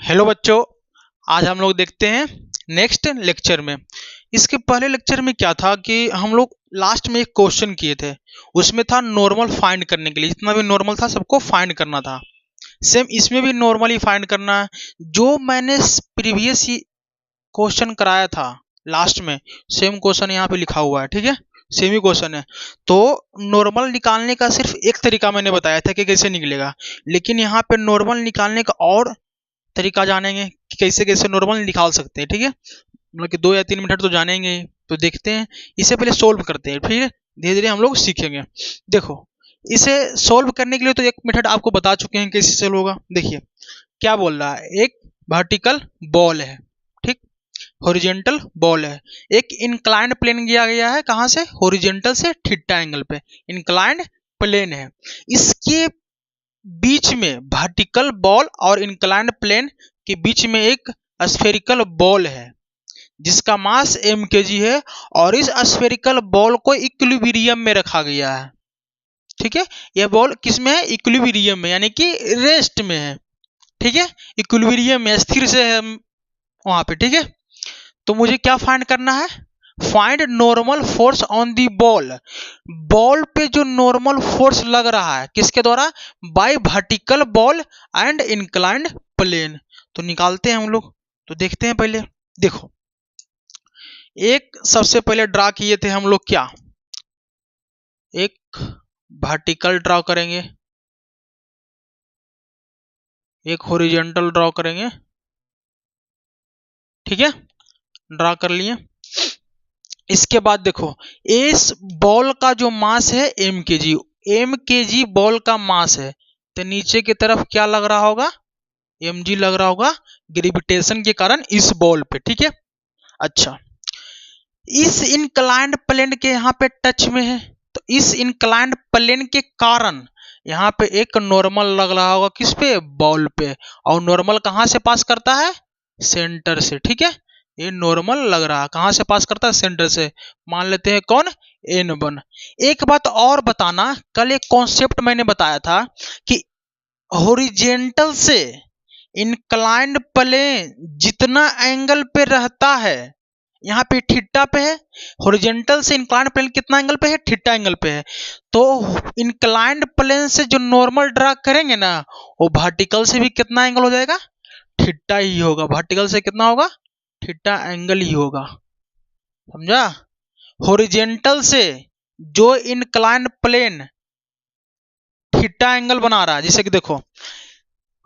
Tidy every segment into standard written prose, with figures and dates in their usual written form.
Hello बच्चों, आज हम लोग देखते हैं नेक्स्ट लेक्चर में। इसके पहले लेक्चर में क्या था कि हम लोग लास्ट में एक क्वेश्चन किए थे। उसमें था नॉर्मल फाइंड करने के लिए, जितना भी नॉर्मल था सबको फाइंड करना था। सेम इसमें भी नॉर्मल ही फाइंड करना है। जो मैंने प्रीवियस क्वेश्चन कराया था लास्ट में, सेम क्वेश्चन यहाँ पे लिखा हुआ है। ठीक है, सेम ही क्वेश्चन है। तो नॉर्मल निकालने का सिर्फ एक तरीका मैंने बताया था कि कैसे निकलेगा, लेकिन यहाँ पे नॉर्मल निकालने का और तरीका जानेंगे कि कैसे कैसे नॉर्मल निकाल सकते हैं। ठीक है, मतलब कि 2 या 3 मिनट तो जानेंगे ही। तो देखते हैं, इसे पहले सोल्व करते हैं, फिर धीरे धीरे हम लोग सीखेंगे। देखो, इसे सोल्व करने के लिए तो एक मेथड आपको बता चुके हैं कैसे सोल्व होगा। देखिए क्या बोल रहा है, एक वर्टिकल बॉल है, ठीक, हॉरिजॉन्टल बॉल है। एक इंक्लाइंड प्लेन दिया गया है, कहां से, हॉरिजॉन्टल से थीटा एंगल पे इंक्लाइंड प्लेन है। इसके बीच में वर्टिकल बॉल और इंक्लाइंड प्लेन के बीच में एक स्फेरिकल बॉल है जिसका मास mkg है, और इस स्फेरिकल बॉल को इक्विलिब्रियम में रखा गया है। ठीक है, यह बॉल किस में है, इक्विलिब्रियम में, यानी कि रेस्ट में है। ठीक है, इक्विलिब्रियम में स्थिर से है वहां पे। ठीक है, तो मुझे क्या फाइंड करना है, find normal force on the ball. Ball पे जो नॉर्मल फोर्स लग रहा है किसके द्वारा, by vertical ball and inclined plane. तो निकालते हैं हम लोग। तो देखते हैं पहले। देखो, एक सबसे पहले ड्रा किए थे हम लोग, क्या, एक वर्टिकल ड्रा करेंगे, एक हॉरिजॉन्टल ड्रा करेंगे। ठीक है, ड्रा कर लिए। इसके बाद देखो, इस बॉल का जो मास है mkg बॉल का मास है, तो नीचे की तरफ क्या लग रहा होगा, mg लग रहा होगा ग्रेविटेशन के कारण इस बॉल पे। ठीक है, अच्छा, इस इंक्लाइंड प्लेन के यहाँ पे टच में है, तो इस इंक्लाइंड प्लेन के कारण यहाँ पे एक नॉर्मल लग रहा होगा किस पे, बॉल पे। और नॉर्मल कहाँ से पास करता है, सेंटर से। ठीक है, ये नॉर्मल लग रहा है कहां से पास करता है, सेंटर से। मान लेते हैं कौन, n1। एक बात और बताना, कल एक कॉन्सेप्ट मैंने बताया था कि हॉरिजॉन्टल से इंक्लाइंड प्लेन जितना एंगल पे रहता है, यहाँ पे थीटा पे है, हॉरिजॉन्टल से इंक्लाइंड प्लेन कितना एंगल पे है, थीटा एंगल पे है। तो इंक्लाइंड प्लेन से जो नॉर्मल ड्रा करेंगे ना, वो वर्टिकल से भी कितना एंगल हो जाएगा, थीटा ही होगा। वर्टिकल से कितना होगा, थीटा एंगल ही होगा, समझा। हॉरिजॉन्टल से जो इंक्लाइंड प्लेन थीटा एंगल बना रहा है, जैसे कि देखो,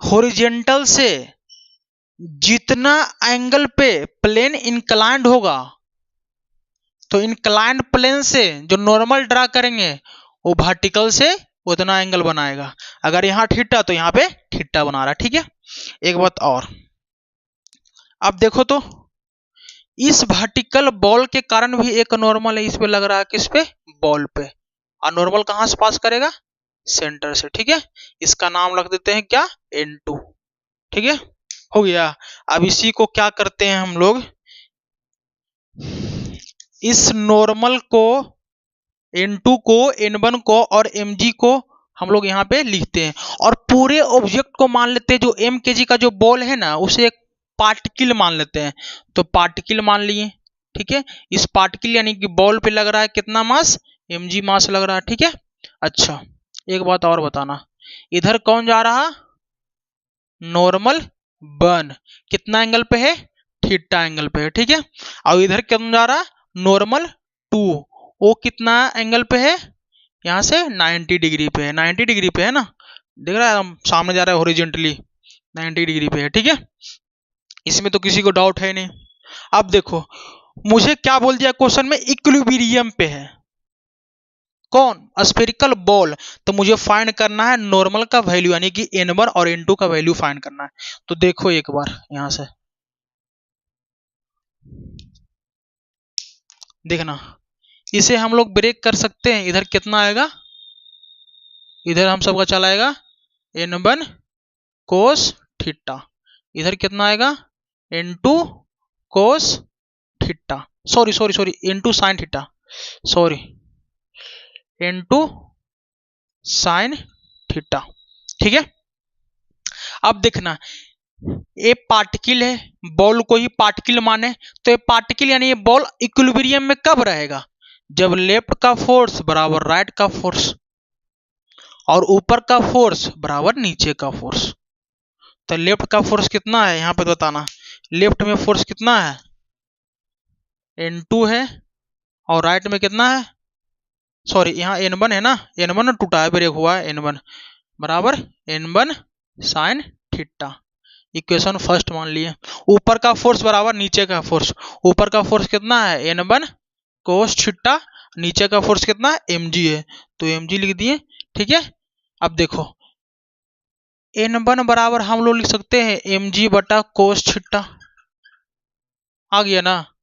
हॉरिजॉन्टल से जितना एंगल पे प्लेन इंक्लाइंड होगा, तो इंक्लाइंड प्लेन से जो नॉर्मल ड्रा करेंगे वो वर्टिकल से उतना एंगल बनाएगा। अगर यहाँ थीटा तो यहाँ पे थीटा बना रहा है। ठीक है, एक बात और, अब देखो तो इस वर्टिकल बॉल के कारण भी एक नॉर्मल है, इस पे लग रहा है किस पे, बॉल पे। और नॉर्मल कहां से पास करेगा, सेंटर से। ठीक है, इसका नाम रख देते हैं क्या, n2। ठीक है, हो गया। अब इसी को क्या करते हैं हम लोग, इस नॉर्मल को, n2 को, n1 को और mg को हम लोग यहाँ पे लिखते हैं, और पूरे ऑब्जेक्ट को मान लेते हैं, जो mkg का जो बॉल है ना, उसे एक पार्टिकल मान लेते हैं। तो पार्टिकल मान लिए। ठीक है, इस पार्टिकल यानी कि बॉल पे लग रहा है कितना मास, mg मास लग रहा है। ठीक है, अच्छा, एक बात और बताना, इधर कौन जा रहा, नॉर्मल 1 कितना एंगल पे है, थीटा एंगल पे है। ठीक है, और इधर कौन जा रहा, नॉर्मल 2, वो कितना एंगल पे है, यहाँ से 90 डिग्री पे है। 90 डिग्री पे है ना, देख रहा है, हम सामने जा रहा है हॉरिजॉन्टली 90 डिग्री पे है। ठीक है, इसमें तो किसी को डाउट है नहीं। अब देखो, मुझे क्या बोल दिया क्वेश्चन में, इक्विलिब्रियम पे है कौन, स्फेरिकल बॉल। तो मुझे फाइंड करना है नॉर्मल का वैल्यू, यानी कि n1 और n2 का वैल्यू फाइंड करना है। तो देखो एक बार यहां से देखना, इसे हम लोग ब्रेक कर सकते हैं। इधर कितना आएगा, इधर हम सबका चलाएगा n1 कोस थीटा, इधर कितना आएगा, n2 cos theta, sorry sorry sorry, n2 sine theta, sorry, n2 sine theta. ठीक है, अब देखना, ये पार्टिकल है, बॉल को ही पार्टिकल माने, तो ये पार्टिकल यानी ये बॉल इक्विलिब्रियम में कब रहेगा? जब लेफ्ट का फोर्स बराबर राइट का फोर्स और ऊपर का फोर्स बराबर नीचे का फोर्स। तो लेफ्ट का फोर्स कितना है यहाँ पे बताना, लेफ्ट में फोर्स कितना है? N2 है, और राइट में कितना है? सॉरी यहाँ N1 है ना, N1 टूटा है, ब्रेक हुआ है, N1 बराबर N1 sine theta. Equation first मान लिए। ऊपर का फोर्स बराबर नीचे का फोर्स, ऊपर का फोर्स कितना है? N1 कोस थीटा, नीचे का फोर्स कितना है? mg है, तो mg लिख दिए। ठीक है, अब देखो N1 बराबर हम लोग लिख सकते हैं mg बटा कोस थीटा, आ गया ना।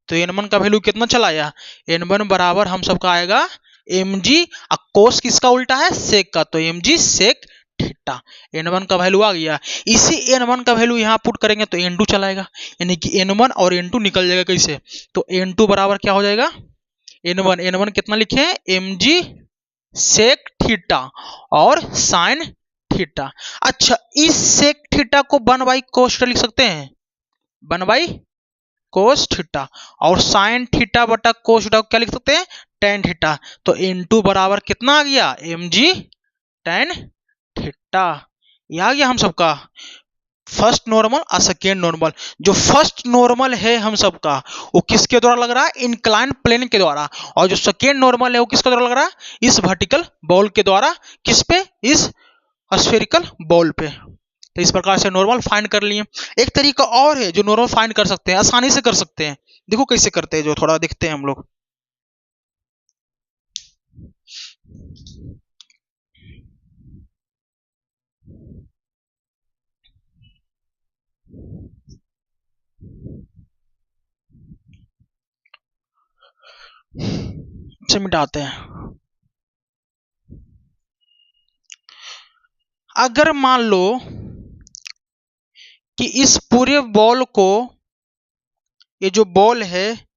तो N1 का वैल्यू कितना चला आया? N1 बराबर हम सबका आएगा mg, कोस किसका उल्टा है? सेक का, तो mg सेक थीटा। N1 का वैल्यू आ गया। इसी N1 का वैल्यू यहाँ पुट करेंगे तो N2 चलाएगा, यानी कि N1 और N2 निकल जाएगा कैसे? तो N2 बराबर क्या हो जाएगा? N1 कितना लिखे? mg सेक थीटा और साइन थीटा। अच्छा, इस सेक थीटा को 1/cos थीटा लिख सकते हैं, 1/cos थीटा, और साइन थीटा बटा कोस थीटा को क्या लिख सकते हैं? tan theta. तो N2 बराबर कितना आ गया? mg tan theta. ये आ गया हम सबका फर्स्ट नॉर्मल और सेकेंड नॉर्मल। जो फर्स्ट नॉर्मल है हम सबका वो किसके द्वारा लग रहा है? इंक्लाइन प्लेन के द्वारा। और जो सेकेंड नॉर्मल है वो किसके द्वारा लग रहा है? इस वर्टिकल बॉल के द्वारा। किस पे? इस स्फेरिकल बॉल पे। तो इस प्रकार से नॉर्मल फाइंड कर लिए। एक तरीका और है जो नॉर्मल फाइंड कर सकते हैं, आसानी से कर सकते हैं। देखो कैसे करते हैं, जो थोड़ा देखते हैं हम लोग। इसे मिटाते हैं। अगर मान लो कि इस पूरे बॉल को, ये जो बॉल है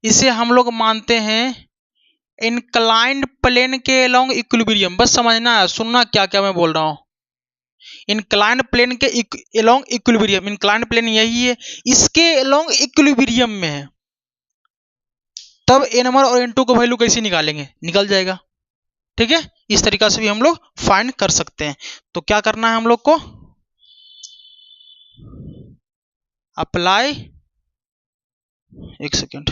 इसे हम लोग मानते हैं इंक्लाइंड प्लेन के अलोंग इक्विलिब्रियम। बस समझना है, सुनना क्या क्या मैं बोल रहा हूं। इंक्लाइंड प्लेन के अलोंग इक्विलिब्रियम, इंक्लाइंड प्लेन यही है, इसके अलोंग इक्विलिब्रियम में है, तब N1 और N2 को वैल्यू कैसे निकालेंगे? निकल जाएगा। ठीक है, इस तरीका से भी हम लोग फाइंड कर सकते हैं। तो क्या करना है हम लोग को? अप्लाई, एक second,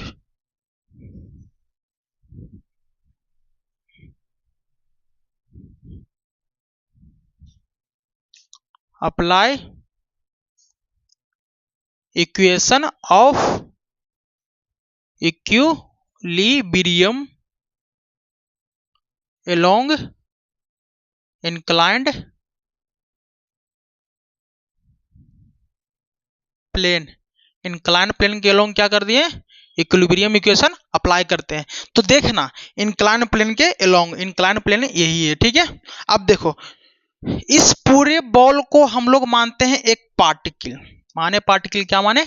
apply equation of equilibrium along inclined plane. Inclined plane के अलोंग क्या कर दिए? इक्विलिब्रियम इक्वेशन अप्लाई करते हैं। तो देखना इंक्लाइंड प्लेन के अलोंग, इंक्लाइंड प्लेन यही है। ठीक है, अब देखो इस पूरे बॉल को हम लोग मानते हैं एक पार्टिकल। माने पार्टिकल, क्या माने?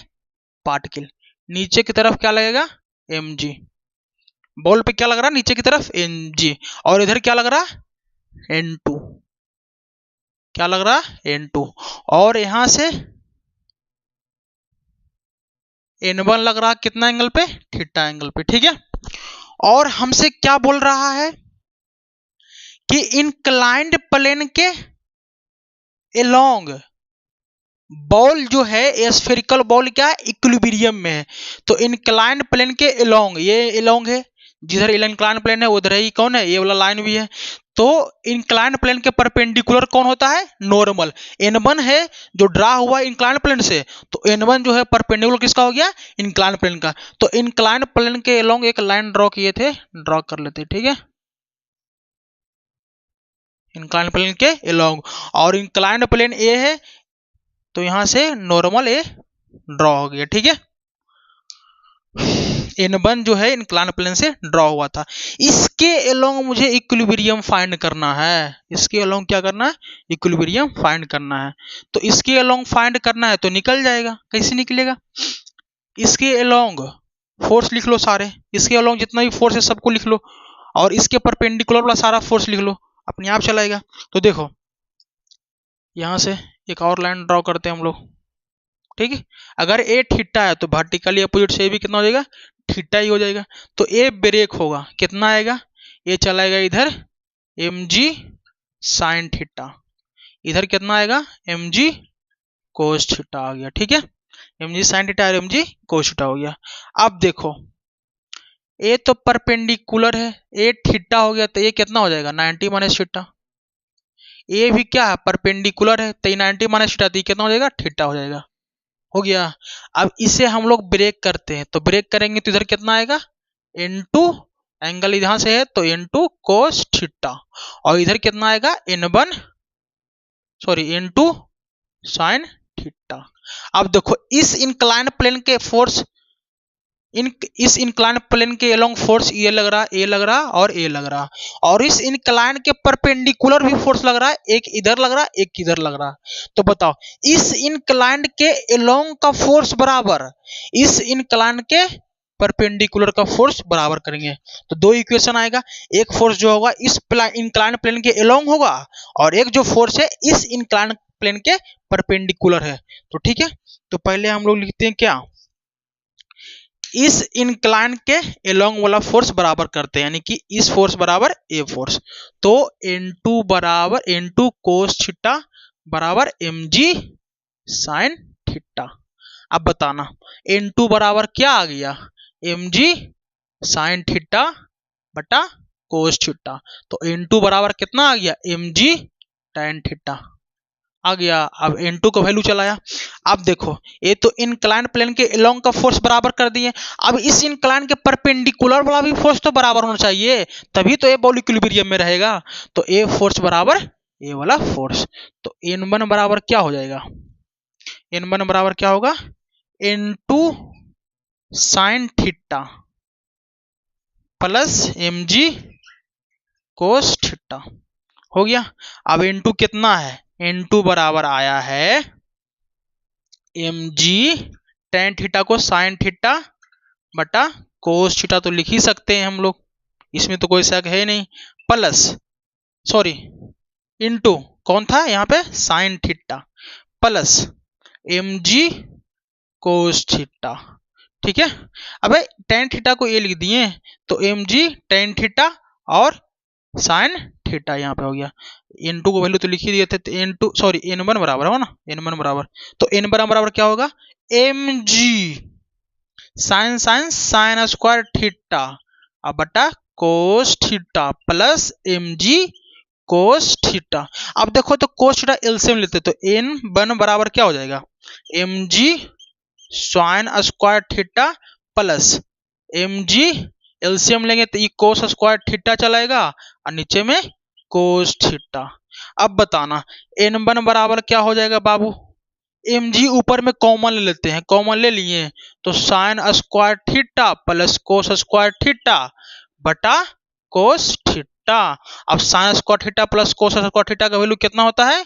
पार्टिकल। नीचे की तरफ क्या लगेगा? mg। बॉल पे क्या लग रहा है? नीचे की तरफ mg, और इधर क्या लग रहा है? N2। क्या लग रहा है? N2। और यहां से N1 लग रहा है कितना एंगल पे? थीटा एंगल पे। ठीक है, और हमसे क्या बोल रहा है कि इंक्लाइंड प्लेन के अलोंग बॉल जो है स्फेरिकल बॉल क्या है? इक्विलिब्रियम में है। तो इंक्लाइंड प्लेन के अलोंग, ये अलोंग है, जिधर इंक्लाइंड प्लेन है उधर ही कौन है? ये वाला लाइन भी है। तो इंक्लाइंड प्लेन के परपेंडिकुलर कौन होता है? नॉर्मल। N1 है जो ड्रा हुआ इंक्लाइंड प्लेन से, तो N1 जो है परपेंडिकुलर किसका हो गया? इंक्लाइंड प्लेन का। तो इंक्लाइंड प्लेन के अलोंग एक लाइन ड्रॉ किए थे, ड्रॉ कर लेते। ठीक है, इंक्लाइंड प्लेन के अलोंग, और इंक्लाइंड प्लेन ए है तो यहां से नॉर्मल ए ड्रॉ हो गया। ठीक है, N1 जो है इंक्लाइंड प्लेन से ड्रॉ हुआ था। इसके अलोंग मुझे इक्विलिब्रियम फाइंड करना है। इसके अलोंग क्या करना है? इक्विलिब्रियम फाइंड करना है। तो इसके अलोंग फाइंड करना है तो निकल जाएगा। कैसे निकलेगा? इसके अलोंग फोर्स लिख लो सारे, इसके अलोंग जितना भी फोर्स है सबको लिख लो, और इसके परपेंडिकुलर वाला सारा फोर्स लिख लो, अपने आप चलाएगा। तो देखो यहां से एक और लाइन ड्रॉ करते हैं हम लोग। ठीक है। अगर ए थीटा है तो वर्टिकली अपोजिट से भी कितना हो जाएगा, थीटा ही हो जाएगा। तो ए ब्रेक होगा, कितना आएगा, ये चलाएगा इधर mg साइन थीटा, इधर कितना आएगा mg कोस थीटा आ गया। ठीक है, mg साइन थीटा और mg कोस थीटा हो गया। अब देखो ए तो परपेंडिकुलर है, ए थीटा हो गया तो ये कितना हो जाएगा 90 माइनस थीटा। ए भी क्या है, परपेंडिकुलर है, तो 90 माइनस थीटा तो कितना हो जाएगा, थीटा हो जाएगा। हो गया। अब इसे हम लोग ब्रेक करते हैं, तो ब्रेक करेंगे तो इधर कितना आएगा n2, एंगल यहां से है तो n2 कोस थीटा, और इधर कितना आएगा n2 साइन थीटा। अब देखो इस इंक्लाइन प्लेन के फोर्स, इस इंक्लाइन प्लेन के अलोंग फोर्स ये लग रहा, ए लग रहा और ए लग रहा, और इस इंक्लाइन के परपेंडिकुलर भी फोर्स लग रहा है, एक इधर लग रहा एक इधर लग रहा। तो बताओ इस इंक्लाइन के अलोंग का फोर्स बराबर इस इंक्लाइन के परपेंडिकुलर का फोर्स बराबर करेंगे तो दो इक्वेशन आएगा। एक फोर्स जो होगा इस इंक्लाइन प्लेन के अलोंग होगा, और एक जो फोर्स है इस इंक्लाइन प्लेन के परपेंडिकुलर है। तो ठीक है, तो पहले हम लोग लिखते हैं क्या, इस इंक्लाइन के एलोंग वाला फोर्स बराबर करते हैं, यानी कि इस फोर्स बराबर ए फोर्स। तो n2 बराबर n2 कोस थीटा बराबर mg साइन थीटा। अब बताना n2 बराबर क्या आ गया, mg साइन थीटा बटा कोस थीटा। तो n2 बराबर कितना आ गया, mg tan थीटा आ गया। अब n2 का वैल्यू चलाया। अब देखो ये तो इंक्लाइन प्लेन के अलोंग का फोर्स बराबर कर दिए, अब इस इंक्लाइन के परपेंडिकुलर वाला भी फोर्स तो बराबर होना चाहिए, तभी तो ये बॉल इक्विलिब्रियम में रहेगा। तो ए फोर्स बराबर ए वाला फोर्स, तो n1 बराबर क्या हो जाएगा, n1 बराबर क्या होगा n2 sine theta plus mg cos theta. हो गया। अब n2 कितना है, n2 बराबर आया है mg tan थीटा को साइन थीटा बटा कोस थीटा, तो लिख ही सकते हैं हम लोग, इसमें तो कोई शक है नहीं, प्लस सॉरी इनटू कौन था यहाँ पे sine theta plus mg cos theta. ठीक है, अब tan थीटा को ये लिख दिए तो mg tan थीटा और साइन थीटा यहाँ पे हो गया। n2 को वैल्यू तो लिख ही दिए थे, तो n2 सॉरी n1 बराबर हो ना, n1 बराबर, तो n बराबर क्या होगा mg sine sine sine square theta अब बटा cos theta plus mg cos theta. अब देखो तो कोस थीटा एलसीएम लेते तो n1 बराबर क्या हो जाएगा mg sign square theta plus mg LCM लेंगे तो ये कोस स्क्वायर थीटा चलाएगा और नीचे में कोस थीटा। अब बताना n1 बराबर क्या हो जाएगा बाबू, mg ऊपर में कॉमन ले लेते हैं, कॉमन ले लिए तो sign square theta plus cos square theta बटा कोस थीटा। अब sign square theta plus cos square theta का वैल्यू कितना होता है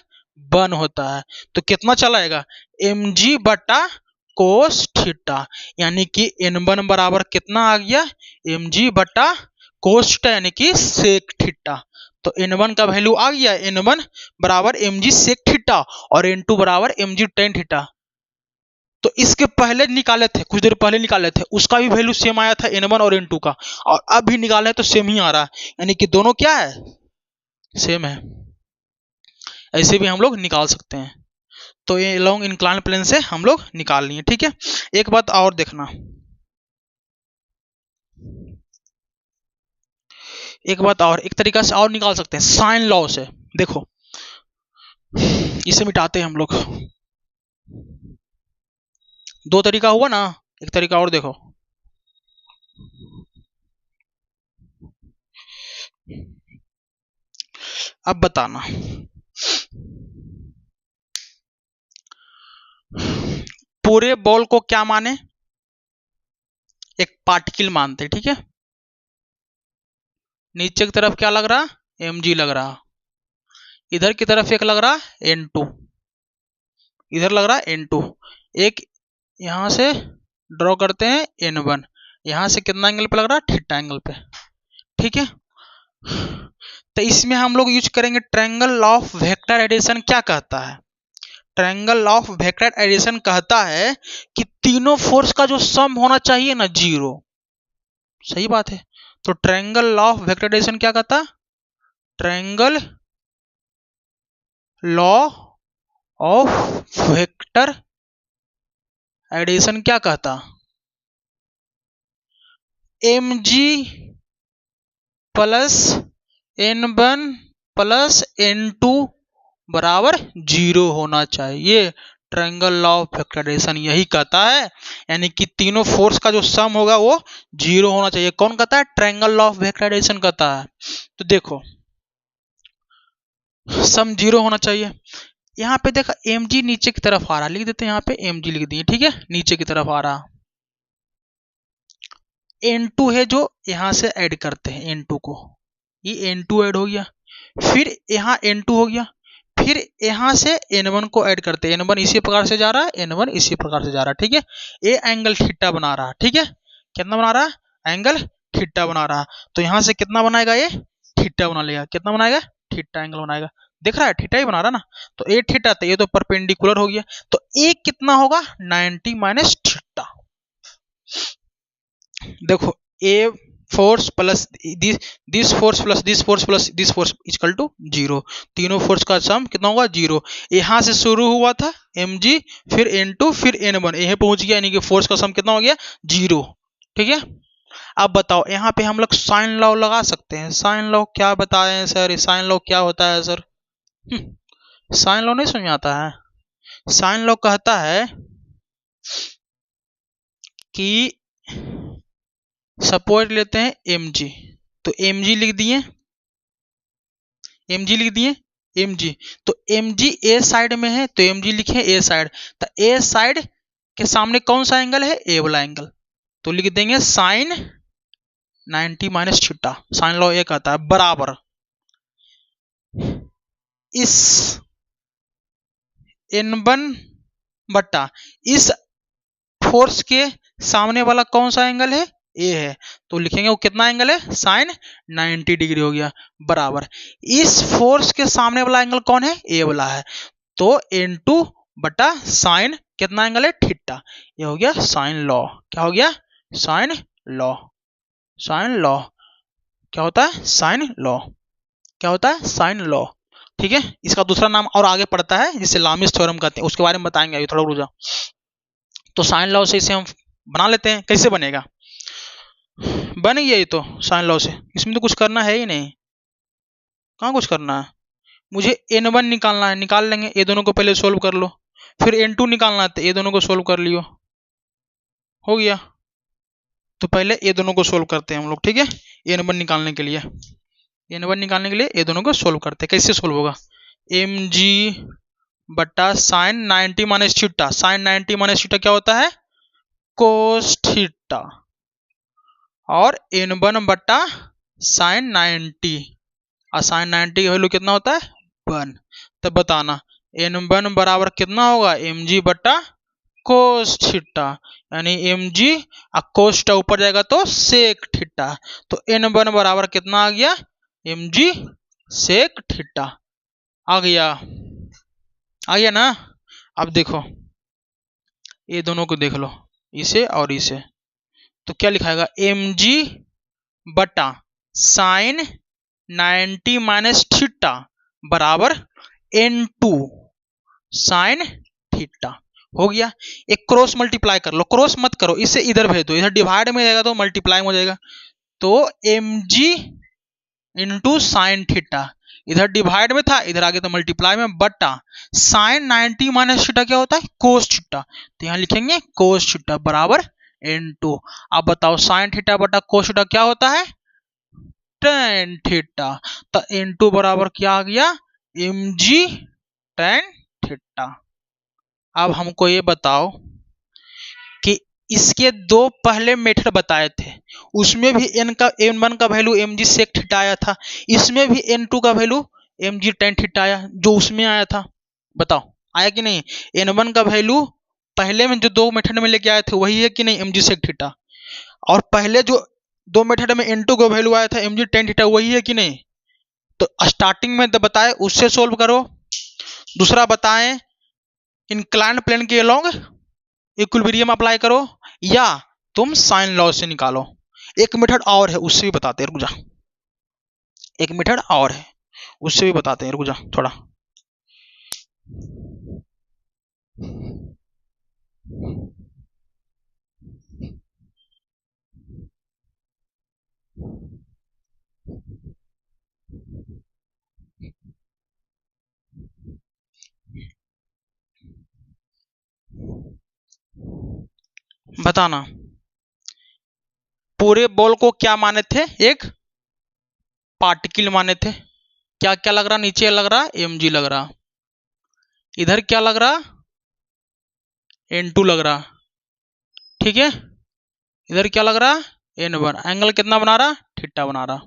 1 होता है, तो कितना चलाएगा mg बटा कोस थीटा, यानी कि n1 बराबर कितना आ गया mg बटा कोस थीटा यानी कि सेक थीटा। तो n1 का वैल्यू आ गया n1 बराबर mg सेक थीटा और n2 बराबर mg tan थीटा। तो इसके पहले निकाले थे, कुछ देर पहले निकाले थे, उसका भी वैल्यू सेम आया था n1 और n2 का, और अब भी निकाले तो सेम ही आ रहा है, यानी कि दोनों क्या है सेम है। ऐसे भी हम लोग निकाल सकते हैं। तो ये लॉन्ग इंक्लाइन प्लेन से हम लोग निकाल लिए। ठीक है, एक बात और देखना, एक बात और, एक तरीका से और निकाल सकते हैं साइन लॉ से। देखो इसे मिटाते हैं हम लोग, दो तरीका हुआ ना, एक तरीका और देखो, अब बताना पूरे बॉल को क्या माने, एक पार्टिकल मानते। ठीक है, नीचे की तरफ क्या लग रहा mg लग रहा, इधर की तरफ एक लग रहा n2, इधर लग रहा n2, एक यहां से ड्रॉ करते हैं n1, यहां से कितना एंगल पे लग रहा थीटा एंगल पे। ठीक है, तो इसमें हम लोग यूज करेंगे ट्रायंगल ऑफ वेक्टर एडिशन। क्या कहता है ट्रायंगल ऑफ वेक्टर एडिशन कहता है कि तीनों फोर्स का जो सम होना चाहिए ना 0। सही बात है। तो ट्रायंगल ऑफ वेक्टर एडिशन क्या कहता है? Triangle law of vector addition क्या कहता? mg plus n1 plus n2 बराबर 0 होना चाहिए। Triangle law of vector addition यही कहता है, यानी कि तीनों फोर्स का जो सम होगा वो 0 होना चाहिए। कौन कहता है? Triangle law of vector addition कहता है। तो देखो सम 0 होना चाहिए। यहाँ पे देखा mg नीचे की तरफ आ रहा, लिख देते हैं यहाँ पे mg लिख दिए, ठीक है, नीचे की तरफ आ रहा। n2 है जो यहाँ से ऐड करते हैं n2 को, ये n2 ऐड हो गया, फिर यहाँ n2 हो गया, फिर यहाँ से n1 को ऐड करते हैं, n1 इसी प्रकार से जा रहा है, n1 इसी प्रकार से जा रहा है, ठीक है। ये एंगल थीटा बना रहा है, ठीक है। कितना बना रहा है? एंगल थीटा बना रहा है। तो यहाँ से कितना बनाएगा? ये थीटा बना लेगा। कितना बनाएगा? थीटा एंगल बनाएगा। दिख रहा है थीटा ही बना रहा ना। तो ए थीटा, तो ये तो परपेंडिकुलर हो गया। तो ए कितना होगा? 90 माइनस थीटा। देखो a force plus this force plus this force plus this force equal to 0। तीनों फोर्स का सम कितना होगा? 0। यहां से शुरू हुआ था mg, फिर n2, फिर n1, यहीं पहुंच गया, यानी कि फोर्स का सम कितना हो गया? 0। ठीक है। अब बताओ यहाँ पे हम लोग साइन लॉ लगा सकते हैं। साइन लॉ क्या बताए हैं सर? साइन लॉ क्या होता है सर? साइन लॉ नहीं समझ आता है। साइन लॉ कहता है कि सपोज लेते हैं mg, तो mg लिख दिए, mg लिख दिए, mg, तो mg ए साइड में है तो mg लिखे ए साइड। तो ए साइड के सामने कौन सा एंगल है? ए वाला एंगल। तो लिख देंगे sine 90 minus theta. Sine law ये कहता है बराबर इस n1 बट्टा इस फोर्स के सामने वाला कौन सा एंगल है? ए है। तो लिखेंगे वो कितना एंगल है? साइन 90 डिग्री हो गया, बराबर इस फोर्स के सामने वाला एंगल कौन है? ए वाला है। तो n2 बटा साइन कितना एंगल है? थीटा। ये हो गया साइन लॉ। क्या हो गया? Sign law. साइन लॉ क्या होता है? Sine law. क्या होता है? Sine law. ठीक है। इसका दूसरा नाम और आगे पड़ता है जिसे लामिस थ्योरम कहते हैं, उसके बारे में बताएंगे अभी, थोड़ा रुक जाओ। तो साइन लॉ से इसे हम बना लेते हैं। कैसे बनेगा? बन गया ये तो साइन लॉ से, इसमें तो कुछ करना है ही नहीं। कहाँ कुछ करना है? मुझे n1 निकालना है, निकाल लेंगे। ये दोनों को पहले सोल्व कर लो, फिर n2 निकालना है तो ये दोनों को सोल्व कर लियो, हो गया। तो पहले ये दोनों को सोल्व करते हैं हम लोग, ठीक है। n1 निकालने के लिए, n1 निकालने के लिए ये दोनों को सोल्व करते हैं। कैसे सोल्व होगा? mg बट्टा sine 90 minus theta. Sine 90 minus theta क्या होता है? Cos theta. और n1 बट्टा साइन 90, और साइन 90 का वैल्यू कितना होता है? 1। तब बताना n1 बराबर कितना होगा? mg बट्टा कोस थीटा, यानी mg और कोस थीटा ऊपर जाएगा तो सेक थीटा। तो n1 बराबर कितना आ गया? mg sec theta. आ गया, आ गया ना। अब देखो ये दोनों को देख लो, इसे और इसे, तो क्या लिखाएगा? mg बटा साइन 90 माइनस थीटा बराबर n2 साइन थीटा। हो गया। एक क्रॉस मल्टीप्लाई कर लो, क्रॉस मत करो, इसे इधर भेज दो, इधर डिवाइड में जाएगा तो मल्टीप्लाई हो जाएगा। तो mg इंटू साइन थीटा, इधर डिवाइड में था, इधर आगे तो मल्टीप्लाई में, बटा साइन 90 माइनस थीटा क्या होता है? Cos theta. तो यहाँ लिखेंगे कोस थीटा बराबर n2। अब बताओ साइन थीटा बटा कोस थीटा क्या होता है? Tan theta. तो n2 बराबर क्या आ गया? mg tan theta. अब हमको ये बताओ कि इसके दो पहले मेथड बताए थे, उसमें भी n1 का वैल्यू mg सेक थीटा आया था, इसमें भी n2 का वैल्यू mg टेन थीटा आया, जो उसमें आया था। बताओ आया कि नहीं? n1 का वैल्यू पहले में जो दो मेथड में लेके आए थे वही है कि नहीं? mg sec theta. और पहले जो दो मेथड में n2 का वैल्यू आया था mg टेन थीटा वही है कि नहीं? तो स्टार्टिंग में बताए उससे सोल्व करो, दूसरा बताएं इंक्लाइंड प्लेन के अलोंग इक्विलिब्रियम अप्लाई करो, या तुम साइन लॉ से निकालो। एक मेथड और है, उससे भी बताते हैं, रुक जा। एक मेथड और है, उससे भी बताते हैं, रुक जा थोड़ा। बताना पूरे बॉल को क्या माने थे, एक पार्टिकल माने थे। क्या क्या लग रहा, नीचे लग रहा mg लग रहा, इधर क्या लग रहा n2 लग रहा, ठीक है। इधर क्या लग रहा n1, एंगल कितना बना रहा, थीटा बना रहा।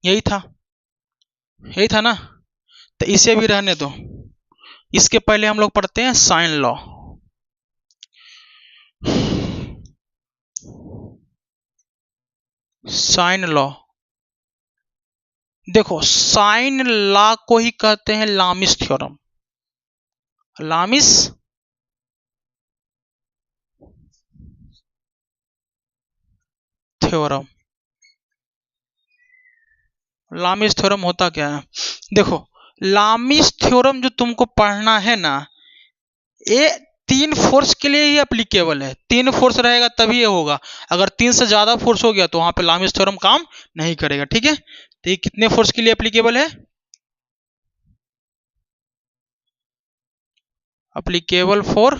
यही था, यही था ना। तो इसे भी रहने दो, इसके पहले हम लोग पढ़ते हैं साइन लॉ। साइन लॉ, देखो साइन लॉ को ही कहते हैं Lami's theorem. Lami's theorem, Lami's theorem होता क्या है, देखो लामिस थ्योरम जो तुमको पढ़ना है ना, ये तीन फोर्स के लिए ही एप्लीकेबल है। तीन फोर्स रहेगा तभी ये होगा, अगर तीन से ज्यादा फोर्स हो गया तो वहां पे लामिस थ्योरम काम नहीं करेगा, ठीक है। तो ये कितने फोर्स के लिए एप्लीकेबल है, एप्लीकेबल फॉर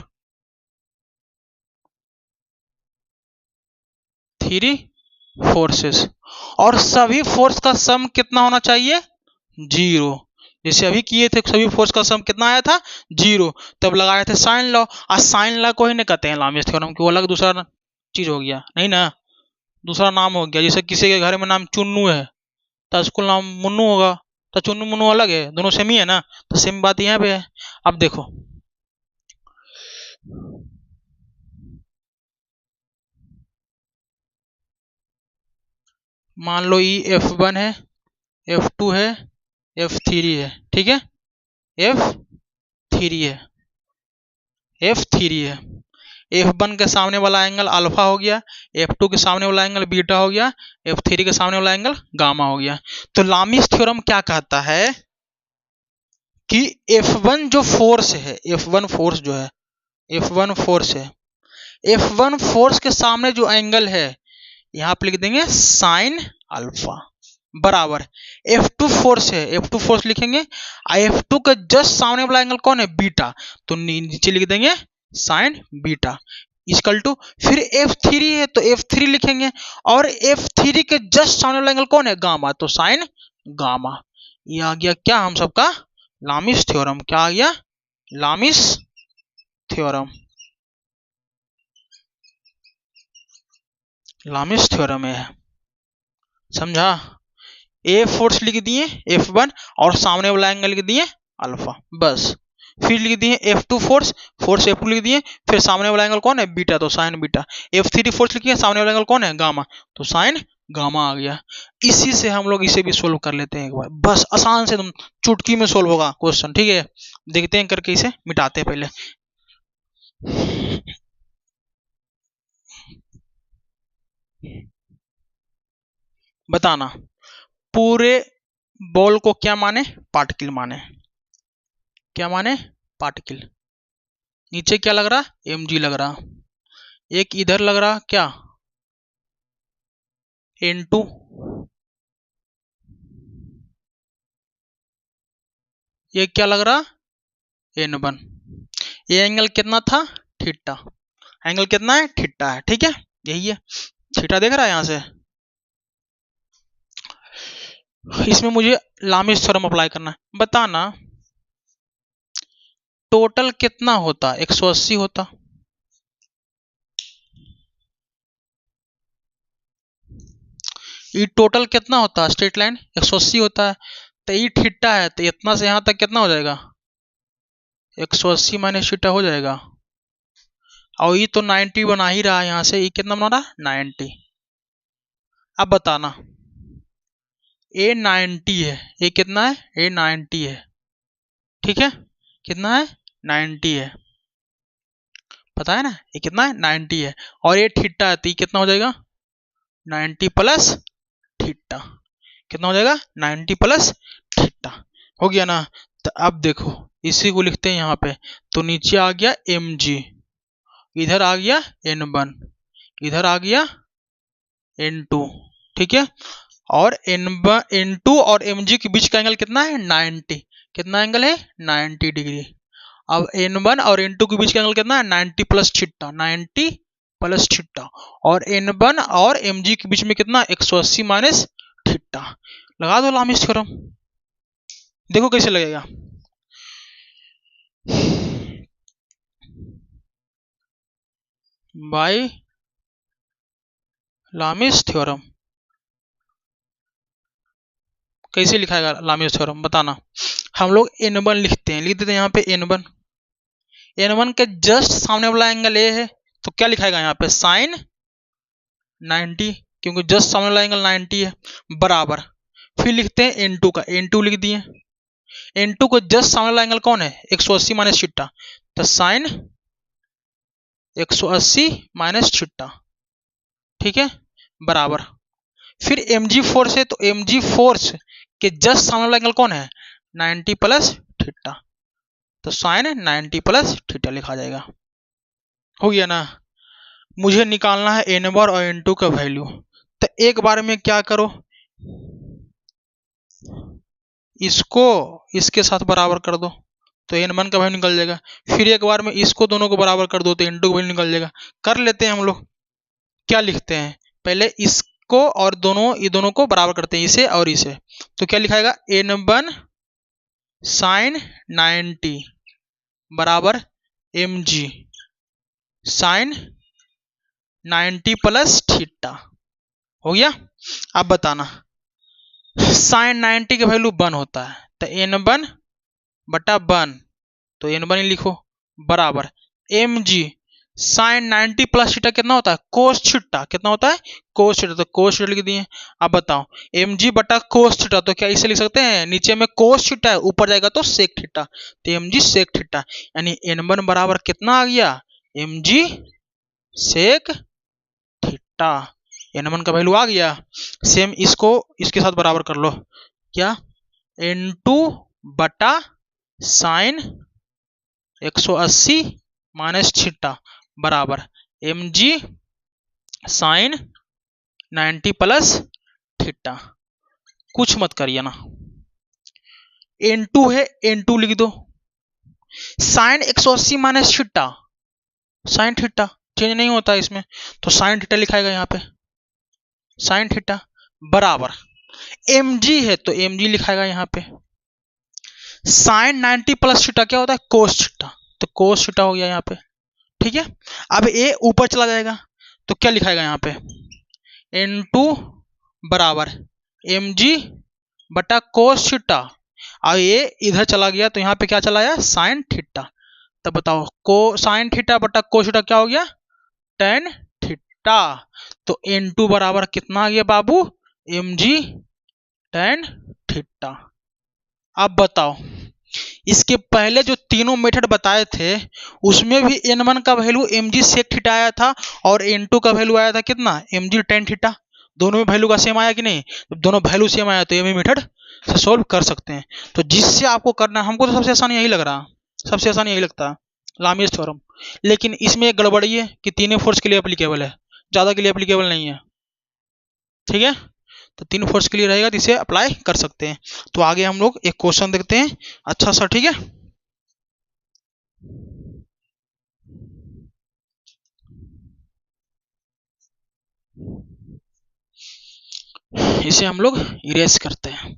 3 फोर्सेस, और सभी फोर्स का सम कितना होना चाहिए, 0। जैसे अभी किए थे, सभी फोर्स का सम कितना आया था, 0। तब लगाए थे साइन लॉ। आज साइन लॉ को ही नहीं कहते हैं लामिस थ्योरम, की वो अलग दूसरा चीज हो गया, नहीं ना, दूसरा नाम हो गया। जैसे किसी के घर में नाम चुन्नू है तो उसको नाम मुन्नू होगा, तो चुन्नू मुन्नू अलग है, दोनों सेम ही है ना। तो सेम बात यहाँ पे है। अब देखो मान लो ये F1 है, F2 है, F3 है, ठीक है। F3 है, F3 है। F1 के सामने वाला एंगल अल्फा हो गया, F2 के सामने वाला एंगल बीटा हो गया, F3 के सामने वाला एंगल गामा हो गया। तो लामिस थ्योरम क्या कहता है कि F1 जो फोर्स है, F1 फोर्स जो है, F1 फोर्स है, F1 फोर्स के सामने जो एंगल है, यहां पे लिख देंगे साइन अल्फा, बराबर F2 फोर्स है, F2 फोर्स लिखेंगे, F2 का जस्ट सामने वाला एंगल कौन है, बीटा, तो नीचे लिख देंगे साइन बीटा इक्वल टू, फिर F3 है तो F3 लिखेंगे, और F3 के जस्ट सामने वाला एंगल कौन है, गामा, तो साइन गामा। ये आ गया क्या हम सबका लामिस थ्योरम, क्या आ गया लामिस थ्योरम, लामिस थ्योरम है, समझा। ए फोर्स लिख दिए F1, और सामने वाला एंगल लिख दिए अल्फा, बस। फिर लिख दिए F2 फोर्स, फोर्स F2 लिख दिए, फिर सामने वाला एंगल कौन है, बीटा, तो साइन बीटा। F3 फोर्स लिखिए, सामने वाला एंगल कौन है, गामा, तो साइन गामा आ गया। इसी से हम लोग इसे भी सोल्व कर लेते हैं एक बार, बस आसान से, तुम चुटकी में सोल्व होगा क्वेश्चन, ठीक है। देखते हैं करके, इसे मिटाते हैं पहले। बताना पूरे बॉल को क्या माने, पार्टिकल माने, क्या माने, पार्टिकल। नीचे क्या लग रहा, mg लग रहा, एक इधर लग रहा क्या, n2, ये क्या लग रहा, n1। ये एंगल कितना था, थीटा, एंगल कितना है, थीटा है, ठीक है, यही है, थीटा देख रहा है यहां से। इसमें मुझे लामिस थ्योरम अप्लाई करना है। बताना टोटल कितना होता, 180 होता, ये टोटल कितना होता है, स्ट्रेट लाइन 180 होता है, तो ये थीटा है, तो इतना से यहां तक कितना हो जाएगा, 180 माइनस थीटा हो जाएगा, और ये तो 90 बना ही रहा है, यहां से ये कितना बना रहा, 90। अब बताना ए 90 है, ये कितना है, ए 90 है, ठीक है, कितना है, 90 है। पता है ना, ये कितना है 90 है, और ये थीटा है तो ये कितना हो जाएगा 90 प्लस थीटा, कितना हो जाएगा 90 प्लस थीटा, हो गया ना। तो अब देखो इसी को लिखते हैं यहाँ पे, तो नीचे आ गया mg, इधर आ गया n1, इधर आ गया n2, ठीक है, और n2 और mg के बीच का एंगल कितना है 90, कितना एंगल है 90 डिग्री। अब n1 और n2 के बीच का एंगल कितना है 90 प्लस थीटा, 90 प्लस थीटा, और n1 और mg के बीच में कितना 180 माइनस थीटा। लगा दो लामिस थ्योरम, देखो कैसे लगेगा। बाय लामिस थ्योरम कैसे लिखाएगा लामिस थ्योरम बताना। हम लोग n1 लिखते हैं, लिख देते हैं यहाँ पे n1, n1 के जस्ट सामने वाला एंगल ए है, तो क्या लिखाएगा यहाँ पे साइन 90, क्योंकि जस्ट सामने वाला एंगल 90 है, बराबर। फिर लिखते हैं n2 का, n2 लिख दिए, n2 को जस्ट सामने वाला एंगल कौन है 180 माइनस थीटा, तो साइन 180 माइनस थीटा, ठीक है, बराबर। फिर mg फोर्स है, तो mg फोर्स के जस्ट सामने वाला एंगल कौन है 90 प्लस थीटा, तो साइन 90 प्लस थीटा लिखा जाएगा, हो गया ना। मुझे निकालना है n1 और n2 का वैल्यू, तो एक बार में क्या करो, इसको इसके साथ बराबर कर दो तो n1 का वैल्यू निकल जाएगा, फिर एक बार में इसको दोनों को बराबर कर दो तो n2 का वैल्यू निकल जाएगा। कर लेते हैं हम लोग, क्या लिखते हैं पहले इसको और ये दोनों को बराबर करते हैं, इसे और इसे, तो क्या लिखाएगा n1 साइन 90 बराबर mg साइन 90 प्लस थीटा, हो गया। अब बताना साइन 90 का वैल्यू 1 होता है, तो n1 बटा 1, तो n1 ही लिखो, बराबर mg साइन 90 प्लस थीटा कितना होता है कोस थीटा, कितना होता है कोस थीटा, तो कोस थीटा लिख दिए। अब बताओ mg बटा कोस थीटा, तो क्या इसे लिख सकते हैं, नीचे में कोस थीटा है ऊपर जाएगा तो सेक थीटा, तो mg सेक थीटा, यानी n1 बराबर कितना आ गया mg सेक थीटा, n1 का वैल्यू आ गया। सेम इसको इसके साथ बराबर कर लो, क्या n2 बटा साइन 180 माइनस थीटा बराबर mg साइन 90 प्लस थीटा, कुछ मत करिए ना, n2 है n2 लिख दो, sine 180 minus theta sine theta change नहीं होता इसमें, तो साइन थीटा लिखाएगा यहाँ पे साइन थीटा, बराबर mg है तो mg लिखाएगा यहाँ पे, साइन 90 प्लस थीटा क्या होता है कोस थीटा, तो कोस थीटा हो गया यहाँ पे, ठीक है। अब ए ऊपर चला जाएगा तो क्या लिखाएगा यहाँ पे n2 बराबर mg बटा कोस थीटा, और ये इधर चला गया तो यहाँ पे क्या चला आया साइन थीटा, तब बताओ को साइन थीटा बटा कोस थीटा क्या हो गया टेन थीटा, तो n2 बराबर कितना आ गया बाबू mg टेन थीटा। अब बताओ इसके पहले जो तीनों मेथड बताए थे उसमें भी n1 का वैल्यू mg सेक थीटा आया था और n2 का वैल्यू आया था कितना mg टेन थीटा, दोनों में वैल्यू का सेम आया कि नहीं, जब दोनों वैल्यू सेम आया तो ये भी मेथड से सोल्व कर सकते हैं। तो जिससे आपको करना, हमको तो सबसे आसान यही लग रहा, सबसे आसान यही लगता है लामिस थ्योरम, लेकिन इसमें एक गड़बड़ी है कि तीनों फोर्स के लिए एप्लीकेबल है, ज़्यादा के लिए एप्लीकेबल नहीं है, ठीक है। तो तीन फोर्स के लिए रहेगा तो इसे अप्लाई कर सकते हैं। तो आगे हम लोग एक क्वेश्चन देखते हैं अच्छा सा, ठीक है। इसे हम लोग इरेज करते हैं।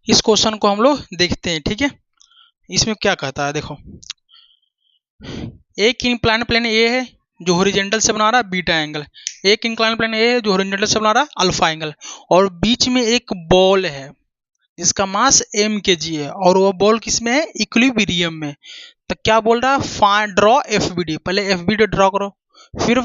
इस क्वेश्चन को हम लोग देखते हैं, ठीक है। इसमें क्या कहता है देखो, एक इंक्लाइन प्लेन ए है जो हॉरिजॉन्टल से बना रहा है बीटा एंगल, एक इंक्लाइन प्लेन ए है जो हॉरिजॉन्टल से बना रहा है अल्फा एंगल, और बीच में एक बॉल है जिसका मास m kg है और वो बॉल किस में है इक्विलिब्रियम में। तो क्या बोल रहा है ड्रॉ एफ बी डी, पहले एफ बी डी ड्रॉ करो, फिर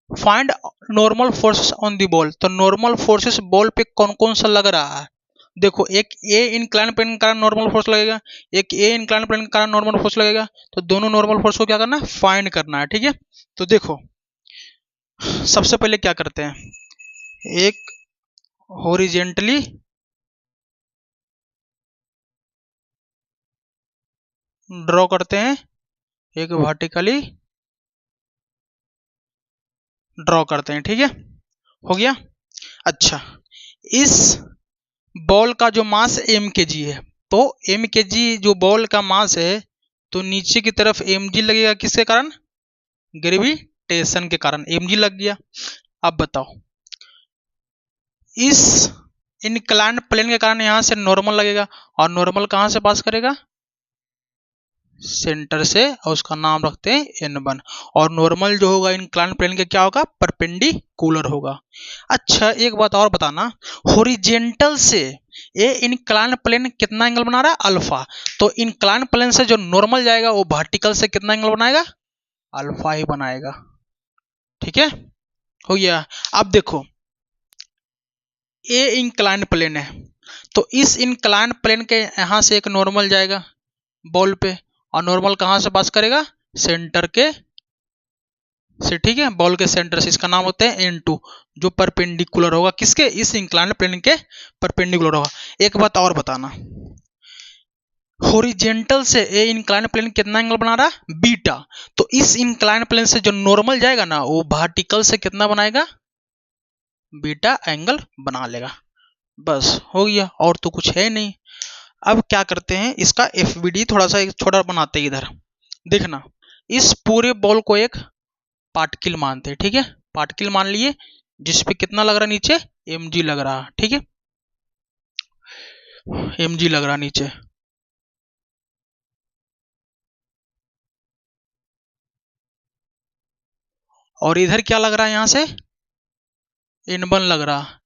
find normal forces on the ball. तो नॉर्मल फोर्सेस बॉल पे कौन कौन सा लग रहा है? देखो, एक ए इंक्लाइन प्लेन के कारण नॉर्मल फोर्स लगेगा, एक ए इंक्लाइन प्लेन के कारण नॉर्मल फोर्स लगेगा। तो दोनों नॉर्मल फोर्स को क्या करना है? फाइंड करना है। ठीक है, तो देखो सबसे पहले क्या करते हैं, एक हॉरिजेंटली ड्रॉ करते हैं, एक वर्टिकली ड्रॉ करते हैं। ठीक है, हो गया। अच्छा, इस बॉल का जो मास एम के जी है, तो एम के जी जो बॉल का मास है, तो नीचे की तरफ एम जी लगेगा, किसके कारण? ग्रेविटेशन के कारण एम जी लग गया। अब बताओ, इस इनक्लाइंड प्लेन के कारण यहां से नॉर्मल लगेगा, और नॉर्मल कहां से पास करेगा? सेंटर से, और उसका नाम रखते हैं n1। और नॉर्मल जो होगा इंक्लाइंड प्लेन के क्या होगा? परपेंडिकुलर होगा। अच्छा, एक बात और बताना, हॉरिजेंटल से ये इंक्लाइंड प्लेन कितना एंगल बना रहा है? अल्फा। तो इंक्लाइंड प्लेन से जो नॉर्मल जाएगा वो वर्टिकल से कितना एंगल बनाएगा? अल्फा ही बनाएगा। ठीक है, हो गया। अब देखो, ये इंक्लाइंड प्लेन है, तो इस इंक्लाइंड प्लेन के यहां से एक नॉर्मल जाएगा बॉल पे, और नॉर्मल कहां से पास करेगा? सेंटर के से। ठीक है, बॉल के सेंटर से, इसका नाम होता है n2, जो परपेंडिकुलर होगा किसके? इस इंक्लाइंड प्लेन के परपेंडिकुलर होगा। एक बात और बताना, हॉरिजेंटल से ए इंक्लाइंड प्लेन कितना एंगल बना रहा है? बीटा। तो इस इंक्लाइंड प्लेन से जो नॉर्मल जाएगा ना, वो वर्टिकल से कितना बनाएगा? बीटा एंगल बना लेगा। बस हो गया, और तो कुछ है नहीं। अब क्या करते हैं, इसका एफबीडी थोड़ा सा एक छोटा बनाते हैं। इधर देखना, इस पूरे बॉल को एक पार्टिकल मानते हैं। ठीक है, पार्टिकल मान लिए, जिसपे कितना लग रहा है नीचे? एम जी लग रहा है। ठीक है, एम जी लग रहा है नीचे। और इधर क्या लग रहा है? यहां से n1 लग रहा है,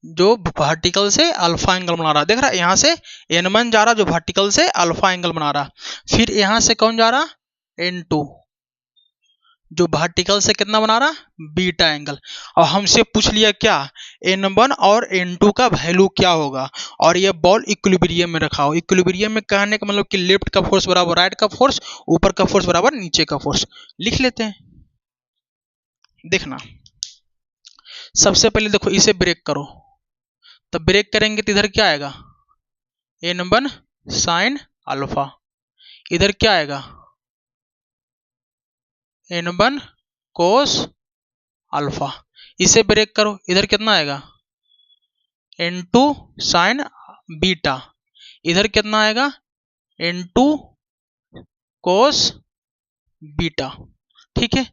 जो वर्टिकल से अल्फा एंगल बना रहा है। देख रहा है, यहां से n1 जा रहा, जो वर्टिकल से अल्फा एंगल बना रहा। फिर यहां से कौन जा रहा? n2, जो वर्टिकल से कितना बना रहा? Beta angle. और हमसे पूछ लिया क्या? n1 और n2 का वैल्यू क्या होगा, और ये बॉल इक्विलिब्रियम में रखा हो। इक्विलिब्रियम में कहने का मतलब कि लेफ्ट का फोर्स बराबर राइट का फोर्स, ऊपर का फोर्स बराबर नीचे का फोर्स। लिख लेते हैं, देखना। सबसे पहले देखो, इसे ब्रेक करो, तब ब्रेक करेंगे तो इधर क्या आएगा? n1 sine alpha. इधर क्या आएगा? n1 cos alpha. इसे ब्रेक करो, इधर कितना आएगा? n2 sine beta. इधर कितना आएगा? n2 cos beta. ठीक है,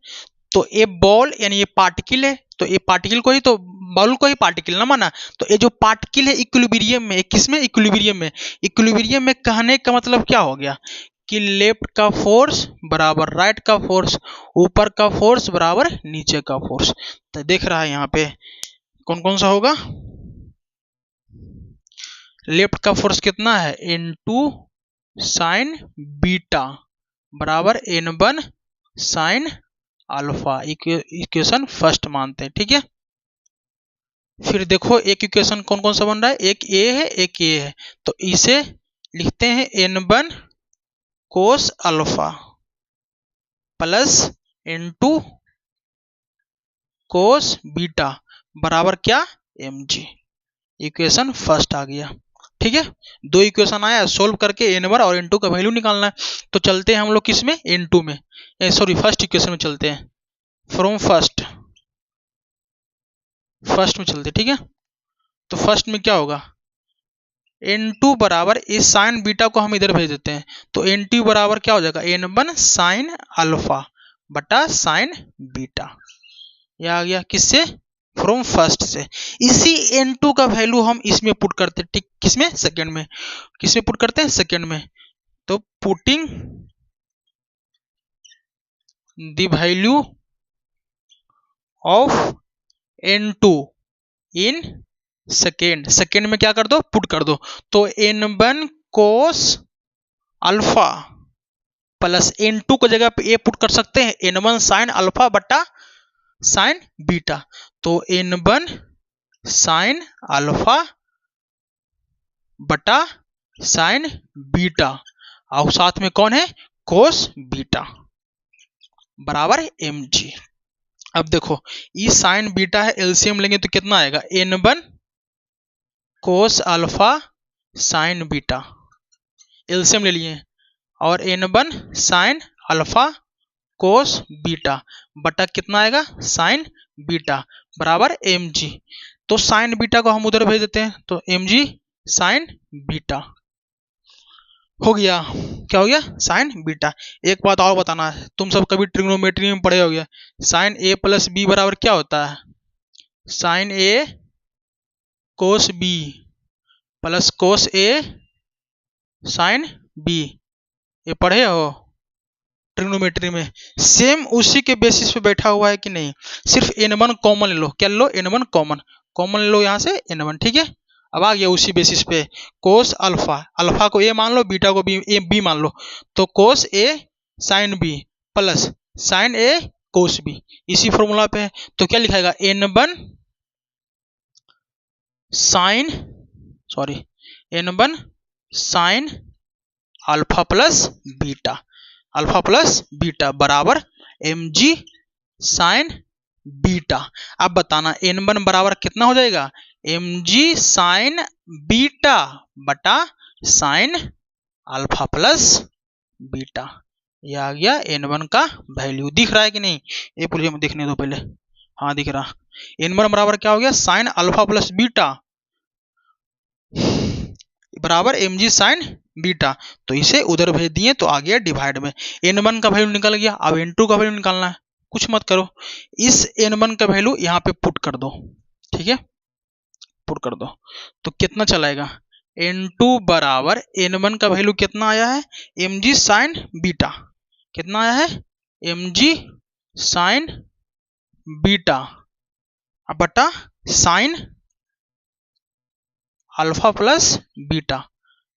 तो ये बॉल यानी ये पार्टिकल है, तो ये पार्टिकल को ही, तो बॉल को ही पार्टिकल ना माना। तो ये जो पार्टिकल है इक्विलिब्रियम में, किसमें? इक्विलिब्रियम में। इक्विलिब्रियम में कहने का मतलब क्या हो गया कि लेफ्ट का फोर्स बराबर राइट का फोर्स, ऊपर का फोर्स बराबर नीचे का फोर्स। तो देख रहा है यहाँ पे कौन कौन सा होगा? लेफ्ट का फोर्स कितना है? n2 साइन बीटा बराबर n1 sine alpha. Equation first मानते हैं। ठीक है, फिर देखो एक इक्वेशन कौन कौन सा बन रहा है? एक ए है, एक ए है, तो इसे लिखते हैं n1 cos alpha plus n2 cos beta बराबर क्या? mg। इक्वेशन फर्स्ट आ गया। ठीक है, दो इक्वेशन आया, सोल्व करके n1 और n2 का वैल्यू निकालना है। तो चलते हैं हम लोग किस में? n2 में, सॉरी फर्स्ट इक्वेशन में चलते हैं। फ्रॉम फर्स्ट में चलते। ठीक है, तो फर्स्ट में क्या होगा? n2 बराबर, इस साइन बीटा को हम इधर भेज देते हैं, तो n2 बराबर क्या हो जाएगा? n1 साइन अल्फा बटा साइन बीटा। यह आ गया किससे? फ्रॉम फर्स्ट से। इसी n2 का वैल्यू हम इसमें पुट करते हैं। ठीक, किसमें? सेकंड में। किसमें पुट करते हैं? सेकंड में। तो putting the value of n2 in second, second में क्या कर दो? पुट कर दो। तो n1 cos alpha plus n2 को जगह पे ए पुट कर सकते हैं, n1 साइन अल्फा बटा साइन बीटा, तो n1 साइन अल्फा बटा साइन बीटा, और साथ में कौन है, कोस बीटा बराबर mg। अब देखो ये साइन बीटा है, एलसीएम लेंगे तो कितना आएगा, n1 cos alpha sign beta, LCM ले लिए, और n1 sine alpha cos beta बटा कितना आएगा, साइन बीटा बराबर mg। तो साइन बीटा को हम उधर भेज देते हैं, तो mg साइन बीटा हो गया। क्या हो गया, साइन बीटा। एक बात और बताना है, तुम सब कभी ट्रिग्नोमेट्री में पढ़े होगे, साइन ए प्लस बी बराबर क्या होता है, साइन ए कोस बी प्लस कोस ए साइन बी, ये पढ़े हो ट्रिग्नोमेट्री में। सेम उसी के बेसिस पे बैठा हुआ है कि नहीं, सिर्फ n1 कॉमन ले लो, क्या लो, n1 कॉमन ले लो यहाँ से n1, ठीक है। अब आ गया उसी बेसिस पे, कोस अल्फा, अल्फा को ए मान लो, बीटा को बी मान लो, तो कोस ए साइन बी प्लस साइन ए कोस बी, इसी फॉर्मूला पे है। तो क्या लिखाएगा, n1 sine alpha plus beta बराबर mg साइन बीटा। अब बताना n1 बराबर कितना हो जाएगा, mg साइन बीटा बटा साइन अल्फा प्लस बीटा। यह आ गया n1 का वैल्यू, दिख रहा है कि नहीं, ये पूरी में देखने दो पहले, हाँ दिख रहा। n1 बराबर क्या हो गया, साइन अल्फा प्लस बीटा बराबर mg साइन बीटा, तो इसे उधर भेज दिए तो आ गया डिवाइड में, n1 का वैल्यू निकल गया। अब n2 का वैल्यू निकालना है, कुछ मत करो, इस n1 का वैल्यू यहाँ पे पुट कर दो, ठीक है, पुट कर दो तो कितना चलाएगा, n2 बराबर n1 का वैल्यू कितना आया है, mg साइन बीटा, कितना आया है, mg साइन बीटा बटा sine alpha plus beta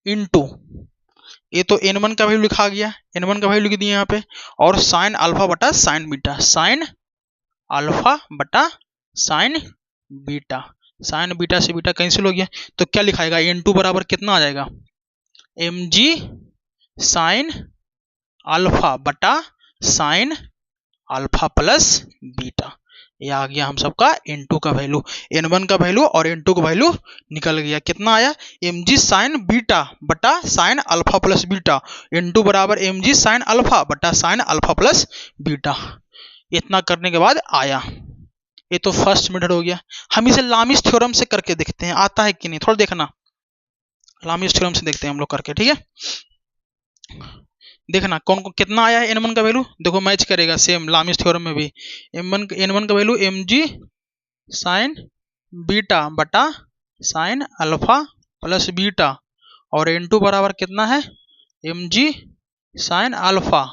into, ये तो n1 का वैल्यू लिखा गया, n1 का वैल्यू लिख दिए यहाँ पे, और साइन अल्फा बटा साइन बीटा, साइन अल्फा बटा साइन बीटा, साइन बीटा से बीटा कैंसिल हो गया, तो क्या लिखाएगा, n2 बराबर कितना आ जाएगा, mg साइन अल्फा बटा साइन अल्फा प्लस बीटा। ये आ गया हम सबका n2 का वैल्यू, n1 का वैल्यू और n2 का वैल्यू निकल गया, कितना आया, mg साइन बीटा बटा sine alpha plus beta, n2 बराबर mg साइन अल्फा बटा साइन अल्फा प्लस बीटा। इतना करने के बाद आया, ये तो फर्स्ट मेथड हो गया। हम इसे लामिस थ्योरम से करके देखते हैं, आता है कि नहीं, थोड़ा देखना, लामिस थ्योरम से देखते हैं हम लोग करके, ठीक है। देखना कौन को कितना आया है n1 का वैल्यू, देखो मैच करेगा सेम लामिस थ्योरम में भी, n1 का वैल्यू mg साइन बीटा बटा साइन अल्फा प्लस बीटा, और n2 बराबर कितना है, mg साइन अल्फा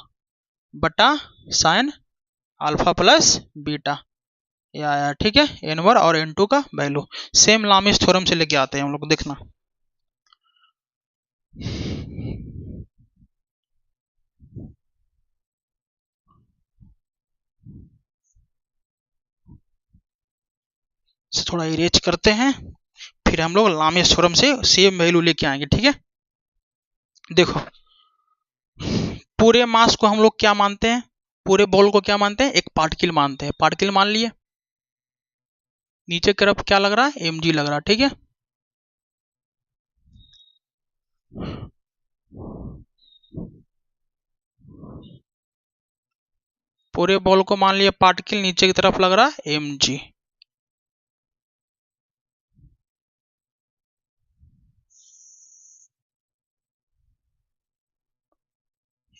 बटा साइन अल्फा प्लस बीटा, ये आया, ठीक है, n1 और n2 का वैल्यू सेम लामिस थ्योरम से लेके आते हैं हम लोग, देखना। थोड़ा इरेज करते हैं, फिर हम लोग लामिस थ्योरम से सेम वैल्यू लेके आएंगे, ठीक है। देखो पूरे मास को हम लोग क्या मानते हैं, पूरे बॉल को क्या मानते हैं, एक पार्टिकल मानते हैं, पार्टिकल मान लिए, नीचे की तरफ क्या लग रहा है, mg लग रहा है, ठीक है। पूरे बॉल को मान लिया पार्टिकल, नीचे की तरफ लग रहा है mg,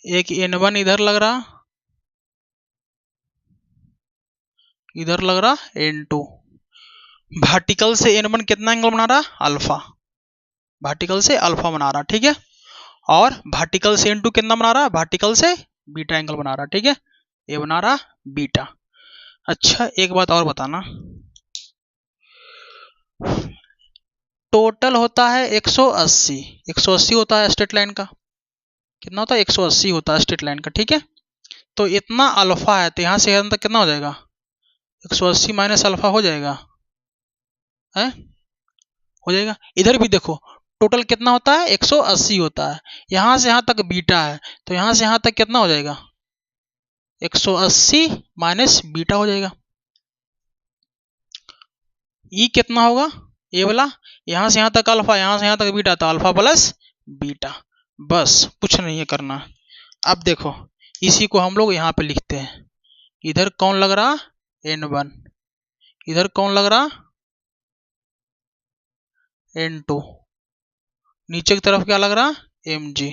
एक n1 इधर लग रहा, इधर लग रहा n2, वर्टिकल से n1 कितना एंगल बना रहा, अल्फा, वर्टिकल से अल्फा बना रहा, ठीक है, और वर्टिकल से n2 कितना बना रहा, वर्टिकल से बीटा एंगल बना रहा, ठीक है, ये बना रहा बीटा। अच्छा एक बात और बताना, टोटल होता है 180, 180 होता है स्ट्रेट लाइन का, कितना होता है, 180 होता है स्ट्रेट लाइन का, ठीक है। तो इतना अल्फा है, तो यहाँ से यहाँ तक कितना हो जाएगा, 180 माइनस अल्फा हो जाएगा, है हो जाएगा। इधर भी देखो टोटल कितना होता है 180 होता है, यहां से यहां तक बीटा है तो यहां से यहां तक कितना हो जाएगा 180 माइनस बीटा हो जाएगा। ई कितना होगा ये वाला, यहां से यहां तक अल्फा, यहां से यहां तक बीटा, तो अल्फा प्लस बीटा, बस कुछ नहीं है करना। अब देखो इसी को हम लोग यहाँ पे लिखते हैं, इधर कौन लग रहा n1, इधर कौन लग रहा n2, नीचे की तरफ क्या लग रहा mg।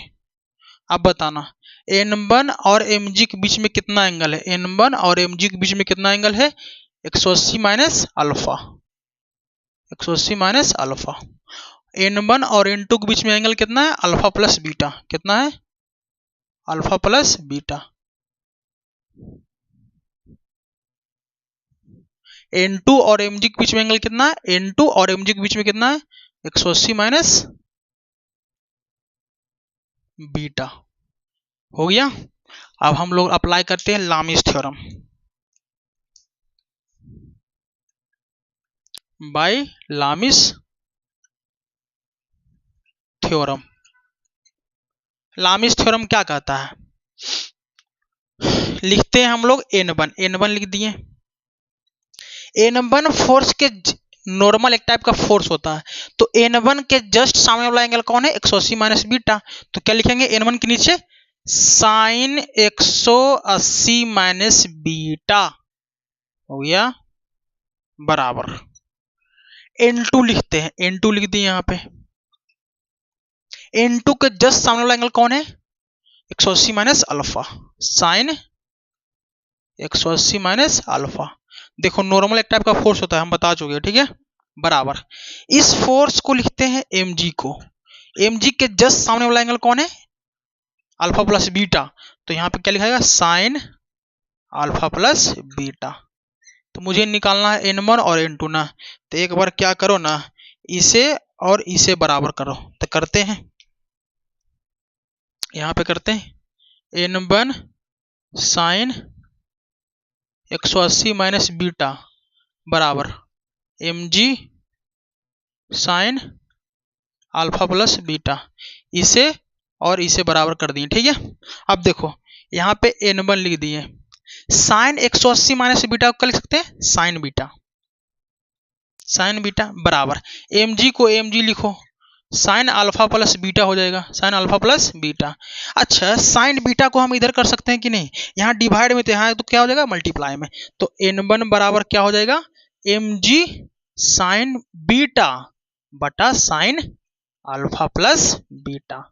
अब बताना n1 और mg के बीच में कितना एंगल है, n1 और mg के बीच में कितना एंगल है 180 minus alpha, 180 minus alpha. n1 और n2 के बीच में एंगल कितना है अल्फा प्लस बीटा, कितना है अल्फा प्लस बीटा। n2 और mg के बीच में एंगल कितना है, n2 और mg के बीच में कितना है 180 माइनस बीटा, हो गया। अब हम लोग अप्लाई करते हैं Lami's theorem, by Lami's theorem. Lami's theorem क्या कहता है, लिखते हैं हम लोग n1 लिख दिए। n1 फोर्स के नॉर्मल एक टाइप का फोर्स होता है, तो n1 के जस्ट सामने वाला एंगल कौन है 180 माइनस बीटा, तो क्या लिखेंगे n1 के नीचे साइन 180 माइनस बीटा, हो गया बराबर। n2 लिखते हैं, n2 लिख दिए यहाँ पे, n2 के जस्ट सामने वाला एंगल कौन है 180 minus alpha, sine 180 minus alpha. देखो नॉर्मल एक टाइप का फोर्स होता है, हम बता चुके हैं, ठीक है बराबर। इस फोर्स को लिखते हैं mg को, mg के जस्ट सामने वाला एंगल कौन है अल्फा प्लस बीटा, तो यहाँ पे क्या लिखा जाएगा साइन अल्फा प्लस बीटा। तो मुझे निकालना है n1 और n2 ना, तो एक बार क्या करो ना इसे और इसे बराबर करो, तो करते हैं यहाँ पे करते हैं n1 साइन 180 माइनस बीटा बराबर mg sine alpha plus beta, इसे और इसे बराबर कर दिए, ठीक है। अब देखो यहाँ पे n1 लिख दिए, साइन 180 माइनस बीटा को लिख सकते हैं साइन बीटा, साइन बीटा बराबर mg को mg लिखो, साइन अल्फा प्लस बीटा हो जाएगा, साइन अल्फा प्लस बीटा। अच्छा साइन बीटा को हम इधर कर सकते हैं कि नहीं, यहाँ डिवाइड में, तो यहाँ तो क्या हो जाएगा मल्टीप्लाई में, तो n1 बराबर क्या हो जाएगा mg साइन बीटा बटा sine alpha plus beta.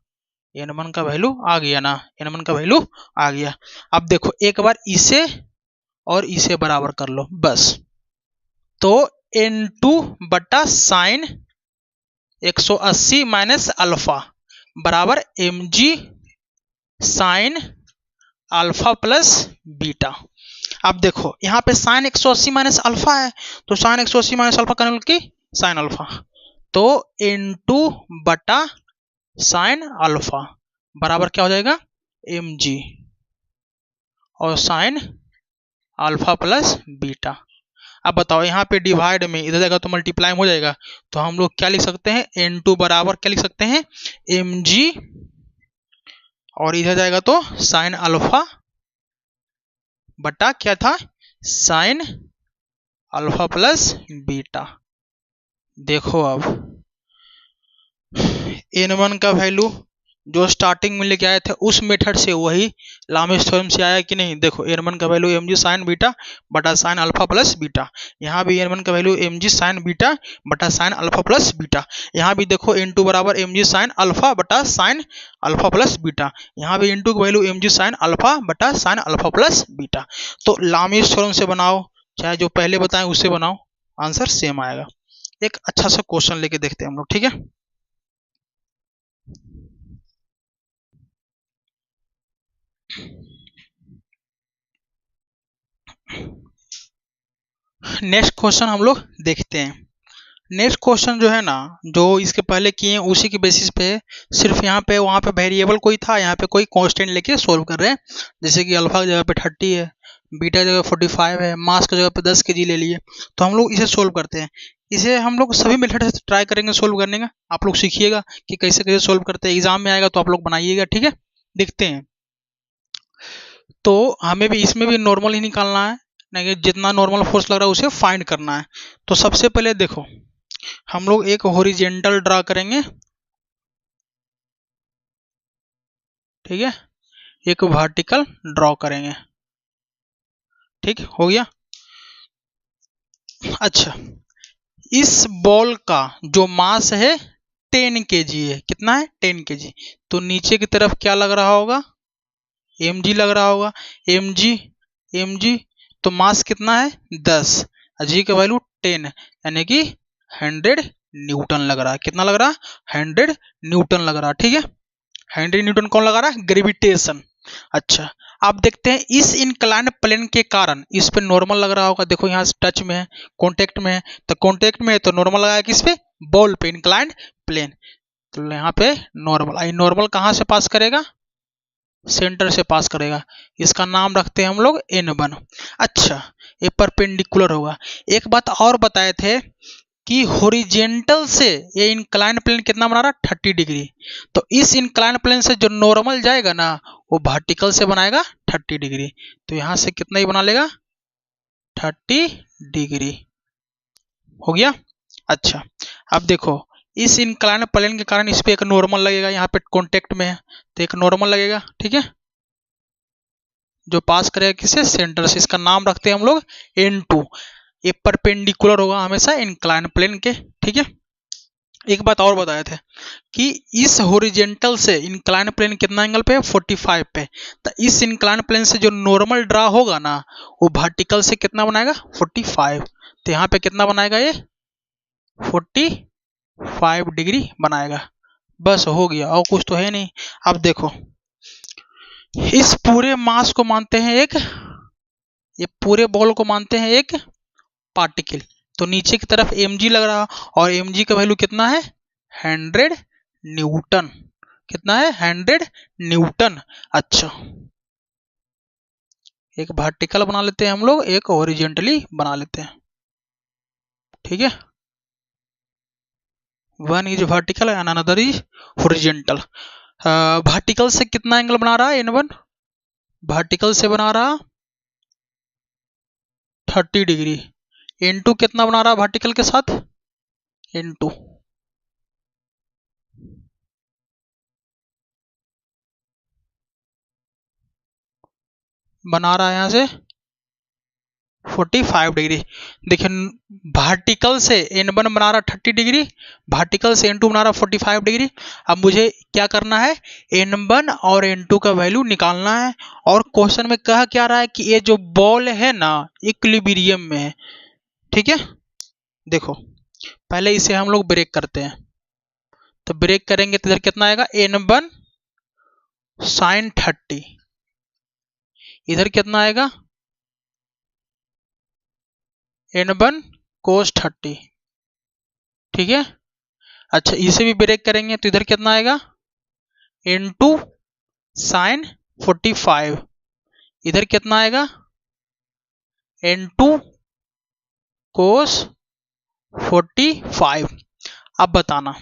n1 का वैल्यू आ गया ना, n1 का वैल्यू आ गया। अब देखो एक बार इसे और इसे बराबर कर लो बस, तो n2 बटा साइन 180 माइनस अल्फा बराबर mg sine alpha plus beta. अब देखो यहाँ पे साइन 180 माइनस अल्फा है, तो साइन 180 माइनस अल्फा करने की साइन अल्फा, तो n2 बटा साइन अल्फा बराबर क्या हो जाएगा mg और साइन अल्फा प्लस बीटा। अब बताओ यहाँ पे डिवाइड में इधर जाएगा तो मल्टीप्लाई हो जाएगा, तो हम लोग क्या लिख सकते हैं n2 बराबर क्या लिख सकते हैं mg और इधर जाएगा तो साइन अल्फा बटा क्या था साइन अल्फा प्लस बीटा। देखो अब n1 का वैल्यू जो स्टार्टिंग में लेके आए थे उस मेथड से वही लामिस थ्योरम से आया कि नहीं, देखो n1 का वैल्यू mg साइन बीटा बटा साइन अल्फा प्लस बीटा, यहाँ भी n1 का वैल्यू mg साइन बीटा बटा साइन अल्फा प्लस बीटा, यहाँ भी देखो n2 बराबर mg साइन अल्फा बटा साइन अल्फा प्लस बीटा, यहाँ भी n2 का वैल्यू mg साइन अल्फा बटा साइन अल्फा प्लस बीटा। तो लामिस थ्योरम से बनाओ चाहे जो पहले बताएं उससे बनाओ, आंसर सेम आएगा। एक अच्छा सा क्वेश्चन लेके देखते हैं हम लोग, ठीक है। नेक्स्ट क्वेश्चन हम लोग देखते हैं। नेक्स्ट क्वेश्चन जो है ना जो इसके पहले किए हैं उसी के बेसिस पे, सिर्फ यहाँ पे वहाँ पे वेरिएबल कोई था, यहाँ पे कोई कांस्टेंट लेके सोल्व कर रहे हैं, जैसे कि अल्फा की जगह पे 30 है, बीटा की जगह 45 है, मास की जगह पे 10 kg ले लिए। तो हम लोग इसे सोल्व करते हैं। इसे हम लोग सभी मेथड से ट्राई करेंगे सोल्व करने का। आप लोग सीखिएगा कि कैसे कैसे सोल्व करते हैं, एग्जाम में आएगा तो आप लोग बनाइएगा, ठीक है। देखते हैं। तो हमें भी इसमें भी नॉर्मल ही निकालना है, नहीं जितना नॉर्मल फोर्स लग रहा है उसे फाइंड करना है। तो सबसे पहले देखो हम लोग एक हॉरिजेंटल ड्रा करेंगे, ठीक है, एक वर्टिकल ड्रॉ करेंगे, ठीक हो गया। अच्छा, इस बॉल का जो मास है 10 kg है। कितना है? 10 kg। तो नीचे की तरफ क्या लग रहा होगा? mg लग रहा होगा। mg तो मास कितना है? 10, g का वैल्यू 10, यानी कि 100 न्यूटन लग रहा है। कितना लग रहा है? 100 न्यूटन लग रहा है, ठीक है। 100 न्यूटन कौन लगा रहा है? ग्रेविटेशन। अच्छा, आप देखते हैं इस इंक्लाइन प्लेन के कारण इस पे नॉर्मल लग रहा होगा। देखो यहाँ टच में है, कांटेक्ट में है, तो कांटेक्ट में है तो नॉर्मल लगाया किस पे? बॉल पे, इंक्लाइन प्लेन। तो यहाँ पे नॉर्मल आई, नॉर्मल कहाँ से पास करेगा? सेंटर से पास करेगा। इसका नाम रखते हैं हम लोग n1। अच्छा, ये परपेंडिकुलर होगा। एक बात और बताए थे कि हॉरिजेंटल से ये इंक्लाइन प्लेन कितना बना रहा है? 30 डिग्री। तो इस इंक्लाइन प्लेन से जो नॉर्मल जाएगा ना वो वर्टिकल से बनाएगा 30 डिग्री। तो यहां से कितना ही बना लेगा? 30 डिग्री हो गया। अच्छा, अब देखो इस इंक्लाइन प्लेन के कारण इस पे एक नॉर्मल लगेगा, यहाँ पे कॉन्टेक्ट में है तो एक नॉर्मल लगेगा, ठीक है, जो पास करेगा किससे? सेंटर से। इसका नाम रखते हैं हम लोग n2। ये परपेंडिकुलर होगा हमेशा इंक्लाइन प्लेन के, ठीक है। एक बात और बताए थे कि इस हॉरिजेंटल से इंक्लाइन प्लेन कितना एंगल पे है? 45 पे। तो इस इंक्लाइन प्लेन से जो नॉर्मल ड्रा होगा ना वो वर्टिकल से कितना बनाएगा? 45। तो यहाँ पे कितना बनाएगा? ये 45 डिग्री बनाएगा। बस हो गया, और कुछ तो है नहीं। अब देखो इस पूरे मास को मानते हैं एक, ये पूरे बॉल को मानते हैं एक पार्टिकल। तो नीचे की तरफ mg लग रहा और mg का वैल्यू कितना है? 100 न्यूटन। कितना है? 100 न्यूटन। अच्छा, एक वर्टिकल बना लेते हैं हम लोग, एक हॉरिजेंटली बना लेते हैं, ठीक है। One is vertical and another is horizontal. Vertical से कितना एंगल बना रहा है? n1 वर्टिकल से बना रहा 30 डिग्री। n2 कितना बना रहा वर्टिकल के साथ? n2 बना रहा है यहाँ से 45 डिग्री। देखिए वर्टिकल से n1 बना रहा 30 डिग्री, वर्टिकल से n2 बना रहा 45 डिग्री। अब मुझे क्या करना है? n1 और n2 का वैल्यू निकालना है। और क्वेश्चन में कहा क्या रहा है कि ये जो बॉल है ना इक्विलिब्रियम में है, ठीक है। देखो पहले इसे हम लोग ब्रेक करते हैं, तो ब्रेक करेंगे तो इधर कितना आएगा? n1 sin 30। इधर कितना आएगा? n1 cos 30, ठीक है। अच्छा, इसे भी ब्रेक करेंगे तो इधर कितना आएगा? n2 sin 45। इधर कितना आएगा? n2 cos 45। अब बताना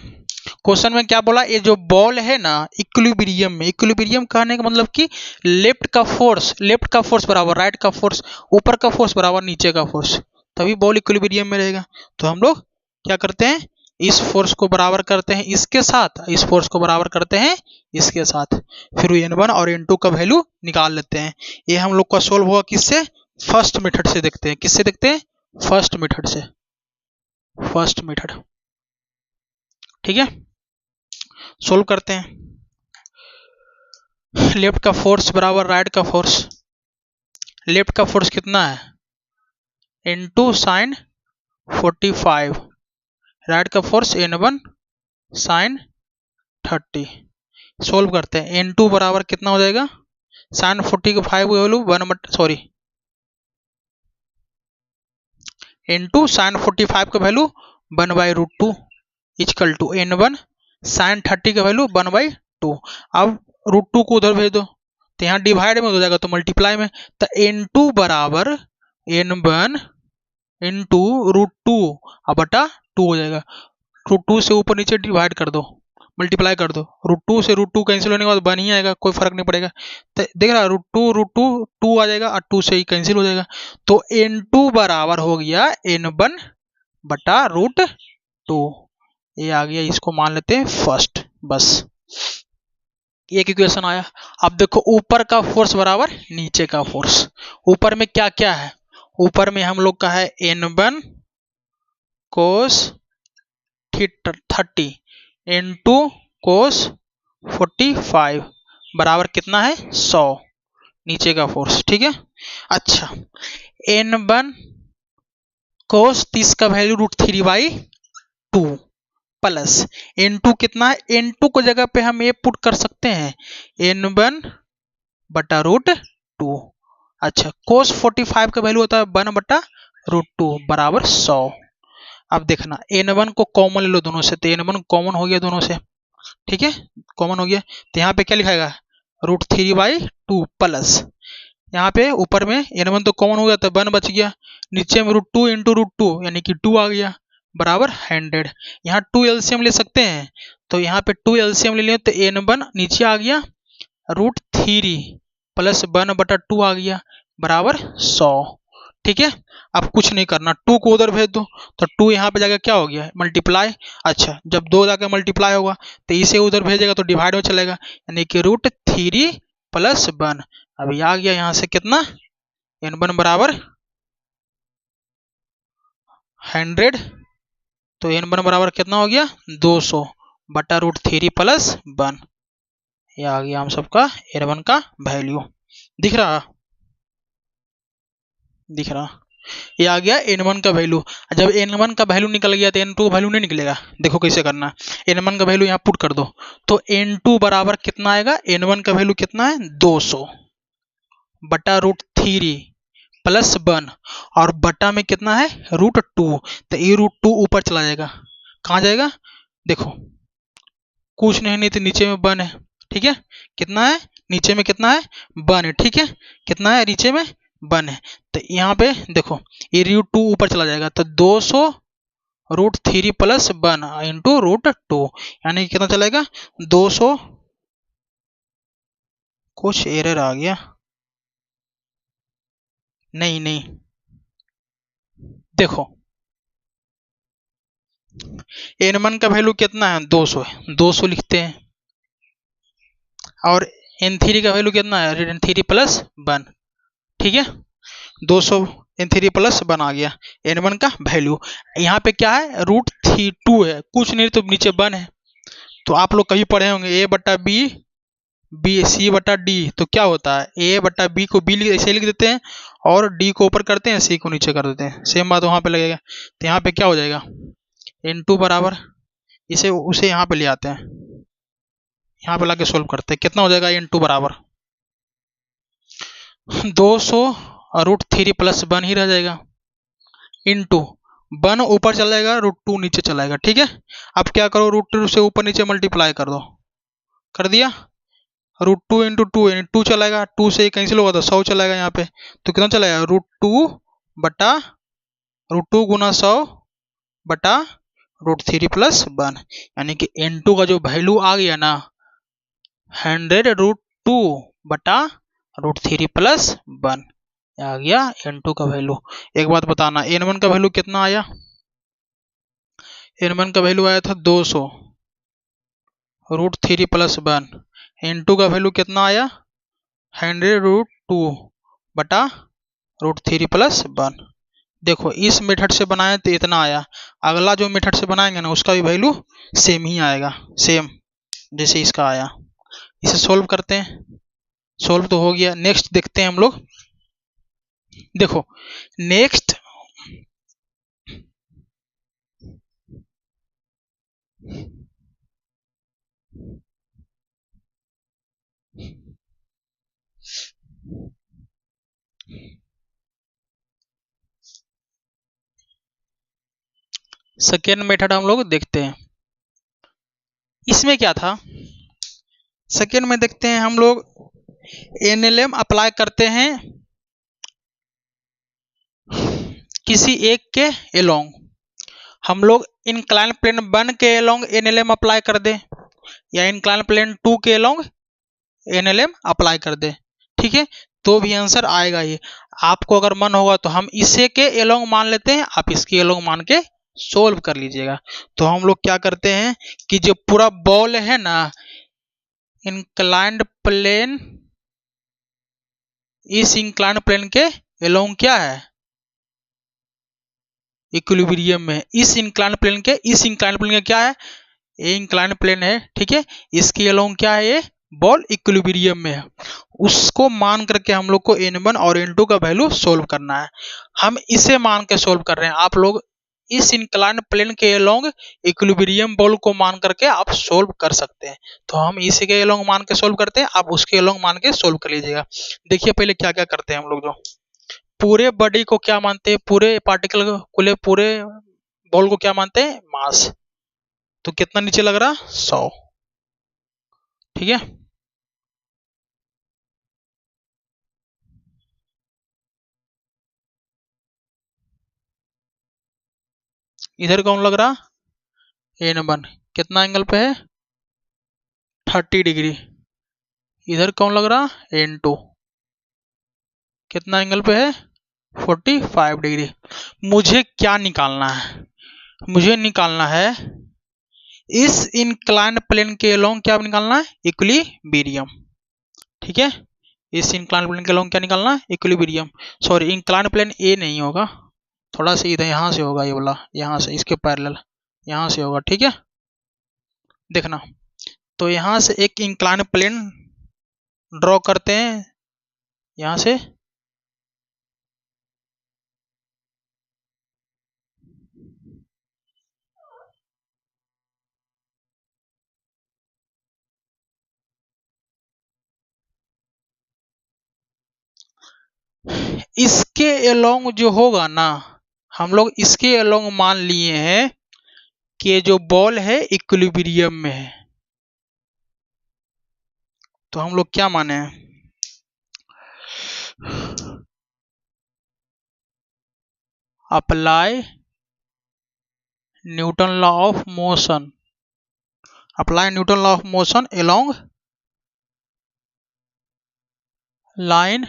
क्वेश्चन में क्या बोला? ये जो बॉल है ना इक्विलिब्रियम में, इक्विलिब्रियम कहने का मतलब कि लेफ्ट का फोर्स बराबर राइट का फोर्स, ऊपर का फोर्स बराबर नीचे का फोर्स, तभी बॉल इक्विलिब्रियम में रहेगा। तो हम लोग क्या करते हैं? इस फोर्स को बराबर करते हैं इसके साथ, इस फोर्स को बराबर करते हैं इसके साथ, फिर n1 और n2 का वैल्यू निकाल लेते हैं। ये हम लोग का सोल्व हुआ किससे? फर्स्ट मेथड से। देखते हैं किससे देखते हैं? फर्स्ट मेथड से, फर्स्ट मेथड, ठीक है। सोल्व करते हैं। लेफ्ट का फोर्स बराबर राइट का फोर्स। लेफ्ट का फोर्स कितना है? n2 sin 45। राइट का फोर्स n1 sin 30। सोल्व करते हैं। n2 बराबर कितना हो जाएगा? sin 45 का वैल्यू n2 sin 45 का value 1/√2 equal to n1 sin 30 का वैल्यू 1/2। अब √2 को उधर भेज दो तो यहाँ डिवाइड में हो जाएगा तो मल्टीप्लाई में, तो n2 बराबर n1 इंटू √2 अब बटा 2 हो जाएगा। √2 से ऊपर नीचे डिवाइड कर दो, मल्टीप्लाई कर दो, √2 से √2 कैंसिल होने के बाद 1 ही आएगा, कोई फर्क नहीं पड़ेगा। तो देख रहा √2 2 आ जाएगा और 2 से ही कैंसिल हो जाएगा। तो n2 बराबर हो गया n1 बटा √2, ये आ गया, इसको मान लेते हैं फर्स्ट। बस एक इक्वेशन आया। अब देखो ऊपर का फोर्स बराबर नीचे का फोर्स। ऊपर में क्या क्या है, ऊपर में हम लोग का है n1 cos 30 n2 cos 45 बराबर कितना है 100, नीचे का फोर्स। ठीक है, अच्छा n1 cos 30 का वैल्यू √3/2 प्लस n2 कितना है, n2 को जगह पे हम ये पुट कर सकते हैं n1 बटा √2। अच्छा cos 45 का वैल्यू होता है 1 बटा √2 बराबर 100। अब देखना n1 को कॉमन ले लो दोनों से, तो n1 कॉमन हो गया दोनों से, ठीक है, कॉमन हो गया। तो यहाँ पे क्या लिखाएगा √3/2 प्लस यहाँ पे ऊपर में n1 तो कॉमन हो गया तो 1 बच गया, नीचे में √2 इंटू √2 यानी कि 2 आ गया बराबर 100। यहाँ 2 एलसीएम ले सकते हैं, तो यहाँ पे 2 एलसीएम ले लिया तो n1 नीचे आ गया √3 प्लस 1 बटा 2 आ गया बराबर 100। ठीक है, अब कुछ नहीं करना, 2 को उधर भेज दो, तो 2 यहाँ पे जाकर क्या हो गया मल्टीप्लाई। अच्छा जब 2 जाकर मल्टीप्लाई होगा तो इसे उधर भेजेगा तो डिवाइड में चलेगा, यानी कि √3 प्लस 1। अब ये आ गया यहाँ से कितना n1 बराबर 100, तो n1 बराबर कितना हो गया 200 बटा √3 प्लस 1। ये आ गया हम सबका n1 का वैल्यू। दिख रहा, दिख रहा, ये आ गया n1 का वैल्यू। जब n1 का वैल्यू निकल गया तो n2 का वैल्यू नहीं निकलेगा। देखो कैसे करना, n1 का वैल्यू यहाँ पुट कर दो, तो n2 बराबर कितना आएगा, n1 का वैल्यू कितना है 200 बटा √3 प्लस 1 और बटा में कितना है √2, तो ये √2 ऊपर चला जाएगा, कहाँ जाएगा देखो, कुछ नहीं, नहीं तो नीचे में 1 है। ठीक है, कितना है नीचे में, कितना है 1 है। ठीक है, कितना है नीचे में 1 है, तो यहाँ पे देखो ये √2 ऊपर चला जाएगा, तो 200 √3 प्लस 1 इंटू √2 यानी कितना चलेगा 200, कुछ एरर आ गया, नहीं नहीं देखो n1 का वैल्यू कितना है 200 है, 200 लिखते हैं, और n3 का वैल्यू कितना है n3 प्लस 1। ठीक है, 200 n3 प्लस 1 आ गया n1 का वैल्यू। यहाँ पे क्या है √2 है, कुछ नहीं तो नीचे 1 है। तो आप लोग कभी पढ़े होंगे a बटा बी सी बटा डी, तो क्या होता है a बटा बी को b ऐसे लिख देते हैं और d को ऊपर करते हैं, c को नीचे कर देते हैं, सेम बात वहां पे लगेगा। तो यहाँ पे क्या हो जाएगा n2 बराबर, इसे उसे यहाँ पे ले आते हैं, यहाँ पे लाके सोल्व करते हैं, कितना हो जाएगा n2 बराबर 200 √3 प्लस 1 ही रह जाएगा इंटू 1 ऊपर चला जाएगा √2 नीचे चला जाएगा। ठीक है, अब क्या करो √2 से ऊपर नीचे मल्टीप्लाई कर दो, कर दिया, √2 इंटू 2 यानी 2 चलाएगा, 2 से कैंसिल होगा तो 100 चलाएगा यहाँ पे, तो कितना चलाएगा √2 बटा √2 गुना 100 बटा √3 प्लस 1, यानी कि n2 का जो वैल्यू आ गया ना 100 √2 बटा √3 प्लस 1 आ गया n2 का वैल्यू। एक बात बताना n1 का वैल्यू कितना आया, n1 का वैल्यू आया था 200 √3 प्लस 1, n2 का वैल्यू कितना आया 100 √2 बटा √3 प्लस 1। देखो इस मेथड से बनाए तो इतना आया, अगला जो मेथड से बनाएंगे ना उसका भी वैल्यू सेम ही आएगा, सेम जैसे इसका आया। इसे सोल्व करते हैं, सोल्व तो हो गया, नेक्स्ट देखते हैं हम लोग। देखो नेक्स्ट सेकेंड मेथड हम लोग देखते हैं। इसमें क्या था, सेकेंड में देखते हैं हम लोग, एनएलएम अप्लाई करते हैं किसी एक के एलोंग, हम लोग इंक्लाइन प्लेन 1 के एलोंग एनएलएम अप्लाई कर दें या इंक्लाइन प्लेन 2 के एलोंग एनएलएम अप्लाई कर दे, ठीक है, तो भी आंसर आएगा ये। आपको अगर मन होगा तो हम इसे के एलोंग मान लेते हैं, आप इसके एलोंग मान के सोल्व कर लीजिएगा। तो हम लोग क्या करते हैं कि जो पूरा बॉल है ना, इंक्लाइंड प्लेन, इस इंक्लाइंड प्लेन के एलोंग क्या है, इक्विलिब्रियम में। इस इंक्लाइंड प्लेन के, इस इंक्लाइंड प्लेन का क्या है, ये इंक्लाइंड प्लेन है, ठीक है, इसके अलोंग क्या है, ये बॉल इक्विलिब्रियम में है। उसको मान करके हम लोग को n1 और n2 का वैल्यू सोल्व करना है। हम इसे मान के सोल्व कर रहे हैं, आप लोग इस इंक्लाइंड प्लेन के अलोंग इक्विलिब्रियम बॉल को मान करके आप सोल्व कर सकते हैं। तो हम इसी के अलोंग मान के सोल्व करते हैं, आप उसके अलोंग मान के सोल्व कर लीजिएगा। देखिए पहले क्या क्या करते हैं हम लोग, जो पूरे बॉडी को क्या मानते हैं, पूरे पार्टिकल को, पूरे बॉल को क्या मानते हैं, मास। तो कितना नीचे लग रहा, 100, ठीक है। इधर कौन लग रहा, n1 कितना एंगल पे है, 30 डिग्री। इधर कौन लग रहा, n2 कितना एंगल पे है, 45 डिग्री। मुझे क्या निकालना है, मुझे निकालना है इस इंक्लाइंड प्लेन के अलोंग क्या निकालना है, इक्विलिब्रियम, ठीक है। इस इंक्लाइंड प्लेन के अलोंग क्या निकालना है, इक्विलिब्रियम। सॉरी, इंक्लाइंड प्लेन ए नहीं होगा, थोड़ा सा इधर यहाँ से होगा, ये वाला यहाँ से, इसके पैरेलल यहाँ से होगा, ठीक है। देखना, तो यहाँ से एक इंक्लाइंड प्लेन ड्रॉ करते हैं, यहाँ से इसके अलोंग जो होगा ना, हम लोग इसके अलोंग मान लिए हैं कि जो बॉल है इक्विलिब्रियम में है। तो हम लोग क्या माने हैं, apply Newton law of motion, apply Newton law of motion along line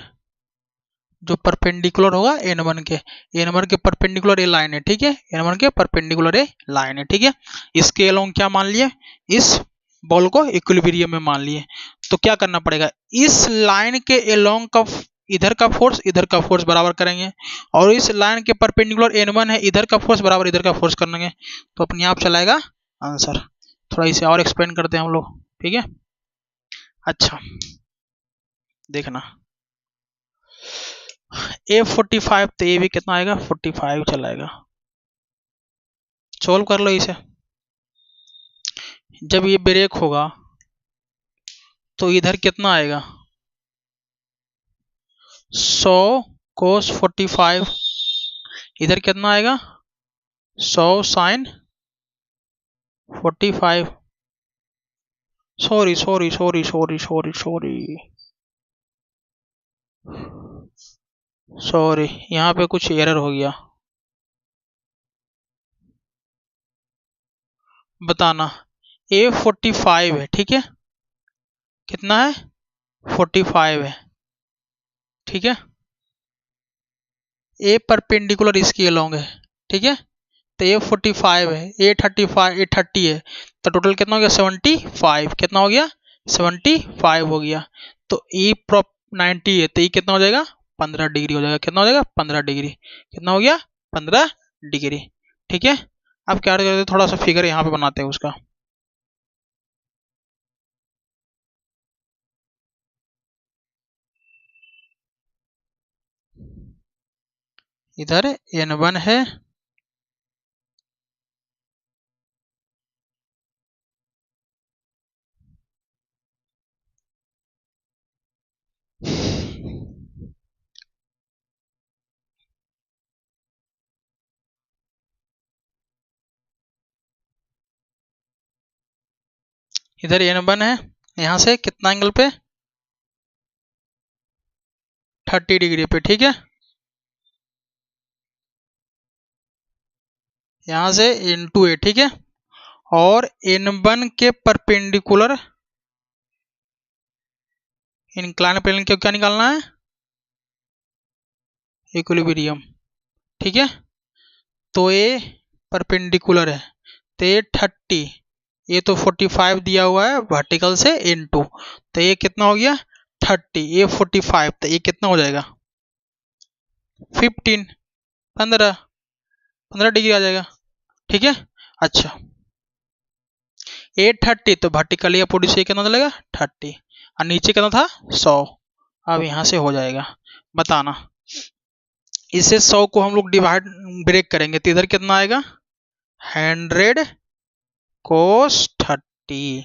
जो परपेंडिकुलर होगा n1 के, n1 के परपेंडिकुलर ये लाइन है, ठीक है, n1 के परपेंडिकुलर ये लाइन है, ठीक है। इसके अलोंग क्या मान लिए, इस बॉल को इक्विलिब्रियम में मान लिए। तो क्या करना पड़ेगा, इस लाइन के अलोंग का इधर का फोर्स इधर का फोर्स बराबर करेंगे, और इस लाइन के परपेंडिकुलर n1 है, इधर का फोर्स बराबर इधर का फोर्स करेंगे, तो अपने आप चलाएगा आंसर। थोड़ा इसे और एक्सप्लेन करते हैं हम लोग, ठीक है। अच्छा देखना, A45, तो ये भी कितना आएगा, 45 चलाएगा। सोल्व कर लो इसे। जब ये ब्रेक होगा तो इधर कितना आएगा, 100 cos 45, इधर कितना आएगा, 100 sin 45। Sorry sorry sorry sorry sorry sorry sorry, यहाँ पे कुछ एरर हो गया, बताना। A45 है, ठीक है, कितना है, 45 है, ठीक है। ए परपेंडिकुलर इसकी अलोंग है, ठीक है। तो A45 है, A35, A30 है, तो टोटल कितना हो गया, 75, कितना हो गया, 75 हो गया। तो E प्रॉप 90 है, तो ये कितना हो जाएगा, 15 डिग्री हो जाएगा, कितना हो जाएगा, 15 डिग्री, कितना हो गया, 15 डिग्री, ठीक है। अब क्या करते हैं, थोड़ा सा फिगर यहाँ पे बनाते हैं उसका। इधर n1 है, इधर n1 है, यहाँ से कितना एंगल पे, 30 डिग्री पे, ठीक है। यहां से इंटू ए, ठीक है। और N1 के परपेंडिकुलर इंक्लाइन प्लेन को क्या निकालना है, इक्विलिब्रियम, ठीक है। तो ये परपेंडिकुलर है, तो ये 30, ये तो 45 दिया हुआ है वर्टिकल से इनटू, तो ये कितना हो गया 30, ये 45, तो ये कितना हो जाएगा 15, 15 डिग्री आ जाएगा, ठीक है। अच्छा, ये 30, तो वर्टिकल या पूरी से कितना चलेगा 30, और नीचे कितना था 100। अब यहाँ से हो जाएगा, बताना। इसे 100 को हम लोग डिवाइड ब्रेक करेंगे तो इधर कितना आएगा 100 cos 30,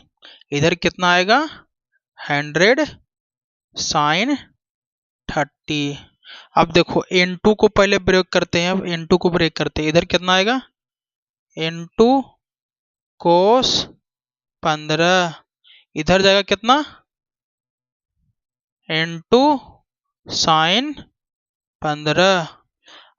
इधर कितना आएगा 100 sin 30। अब देखो N2 को पहले ब्रेक करते हैं, अब N2 को ब्रेक करते हैं, इधर कितना आएगा N2 cos 15, इधर जाएगा कितना N2 sin 15।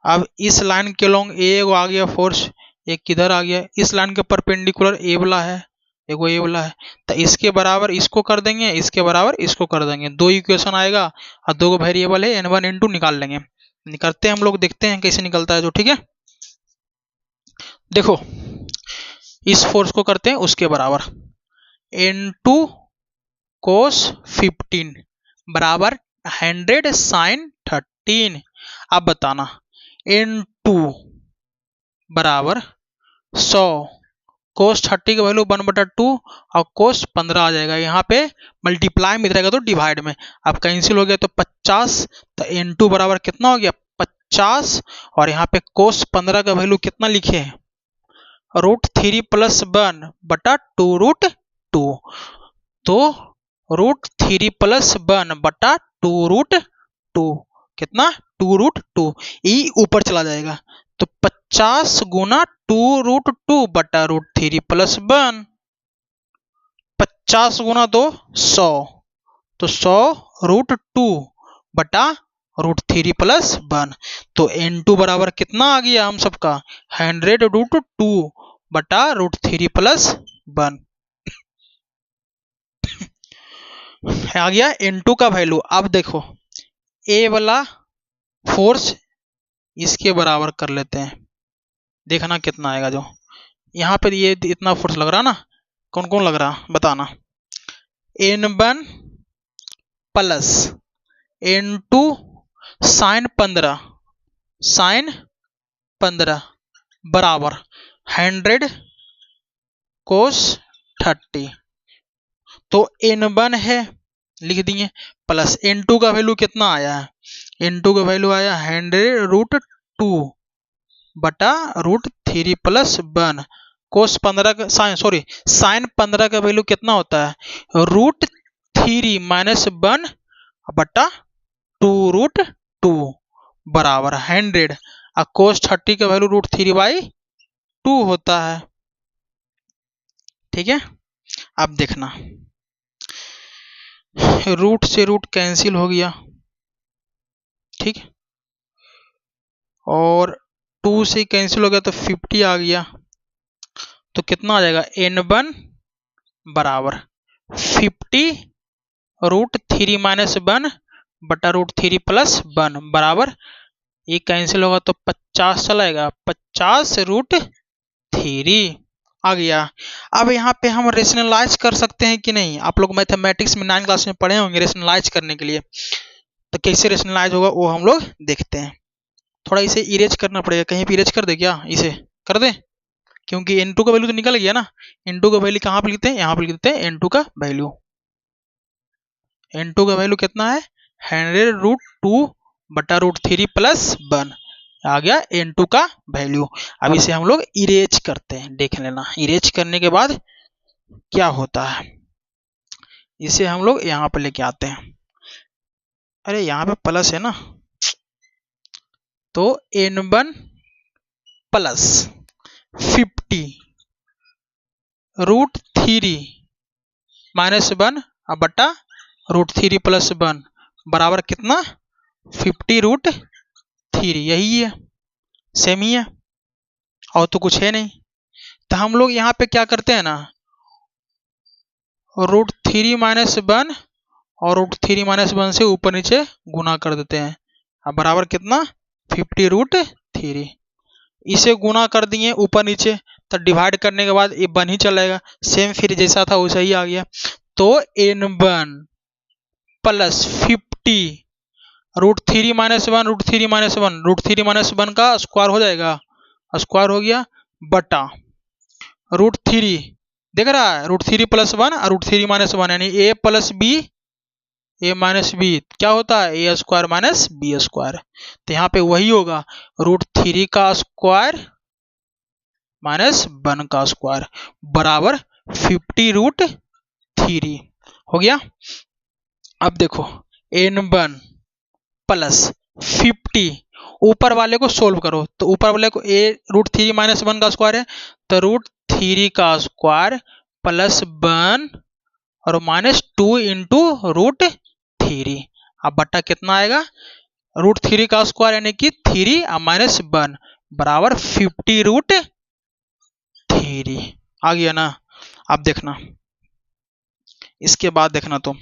अब इस लाइन के लॉन्ग ए आ गया फोर्स, एक किधर आ गया, इस लाइन के परपेंडिकुलर ए वाला है, एगो ए वाला है, तो इसके बराबर इसको कर देंगे, इसके बराबर इसको कर देंगे, दो इक्वेशन आएगा और दो वेरिएबल है N1 N2 निकाल लेंगे। निकलते हैं हम लोग, देखते हैं कैसे निकलता है जो, ठीक है। देखो इस फोर्स को करते हैं उसके बराबर, N2 cos 15 बराबर 100 sin 13। अब बताना N2 बराबर 100, कोस 30 का वैल्यू 1/2 और कोस 15 आ जाएगा, यहाँ पे मल्टीप्लाई में रहेगा तो डिवाइड में, अब कैंसिल हो गया तो 50, तो N2 बराबर कितना हो गया 50, और यहाँ पे कोस 15 का वैल्यू कितना लिखे हैं √3 + 1/2√2, तो √3 + 1/2√2 कितना 2√2, ई ऊपर चला जाएगा, तो 50 गुना 2√2 बटा √3 + 1, 50 गुना 2 100, तो 100 √2 बटा √3 + 1, तो N2 बराबर कितना आ गया हम सबका 100√2 बटा √3 + 1 आ गया N2 का वैल्यू। अब देखो ए वाला फोर्स इसके बराबर कर लेते हैं, देखना कितना आएगा, जो यहाँ पे ये इतना फोर्स लग रहा ना, कौन कौन लग रहा बताना, N1 + N2 sin 15 बराबर 100 cos 30, तो N1 है लिख दिए, प्लस N2 का वैल्यू कितना आया है, N2 का वैल्यू आया 100√2 बटा √3 + 1, कोस 15 का साइन 15 का वैल्यू कितना होता है √3 - 1 बटा 2√2 बराबर 100, और कोस 30 का वैल्यू √3/2 होता है, ठीक है। अब देखना रूट से रूट कैंसिल हो गया, ठीक, और 2 से कैंसिल हो गया तो 50 आ गया, तो कितना आ जाएगा N1 बराबर 50 √3 - 1 बटा √3 + 1 बराबर, ये कैंसिल होगा तो 50 चलाएगा, 50 √3 आ गया। अब यहाँ पे हम रेशनलाइज कर सकते हैं कि नहीं, आप लोग मैथमेटिक्स में 9 क्लास में पढ़े होंगे रेशनलाइज करने के लिए, तो कैसे रेशनलाइज होगा वो हम लोग देखते हैं। थोड़ा इसे इरेज करना पड़ेगा, कहीं पे इरेज कर दे क्या, इसे कर दे, क्योंकि N2 का वैल्यू तो निकल गया ना, N2 का वैल्यू कहाँ पे लिखते हैं, यहाँ पे लिखते हैं N2 का वैल्यू, N2 का वैल्यू कितना है 100√2 बटा √3 + 1 आ गया N2 का वैल्यू। अब इसे हम लोग इरेज करते हैं, देख लेना इरेज करने के बाद क्या होता है। इसे हम लोग यहाँ पे लेके आते हैं, अरे यहाँ पे प्लस है ना, तो N1 + 50 √3 - 1 बटा √3 + 1 बराबर कितना 50√3 यही है, सेम ही है, और तो कुछ है नहीं। तो हम लोग यहाँ पे क्या करते हैं ना, √3 - 1 और √3 - 1 से ऊपर नीचे गुना कर देते हैं। अब बराबर कितना, 50√3। इसे गुना कर दिए ऊपर नीचे, तो डिवाइड करने के बाद ये 1 ही चलेगा, सेम फिर जैसा था वैसा ही आ गया। तो n1 प्लस 50 √3 - 1 √3 - 1 √3 - 1 का स्क्वायर हो जाएगा, स्क्वायर हो गया, बटा √3, देख रहा है, √3 + 1 और √3 - 1 यानी a + b, a - b क्या होता है, a² - b²। तो यहाँ पे वही होगा, √3 का स्क्वायर माइनस 1 का स्क्वायर बराबर 50√3 हो गया। अब देखो n1 प्लस 50, ऊपर वाले को सोल्व करो, तो ऊपर वाले को √3 - 1 का स्क्वायर है, तो √3 का स्क्वायर प्लस 1 और -2 इंटू √3। अब बट्टा कितना आएगा, √3 का स्क्वायर यानी कि 3 और -1 बराबर 50√3 आ गया ना। अब देखना, इसके बाद देखना तुम,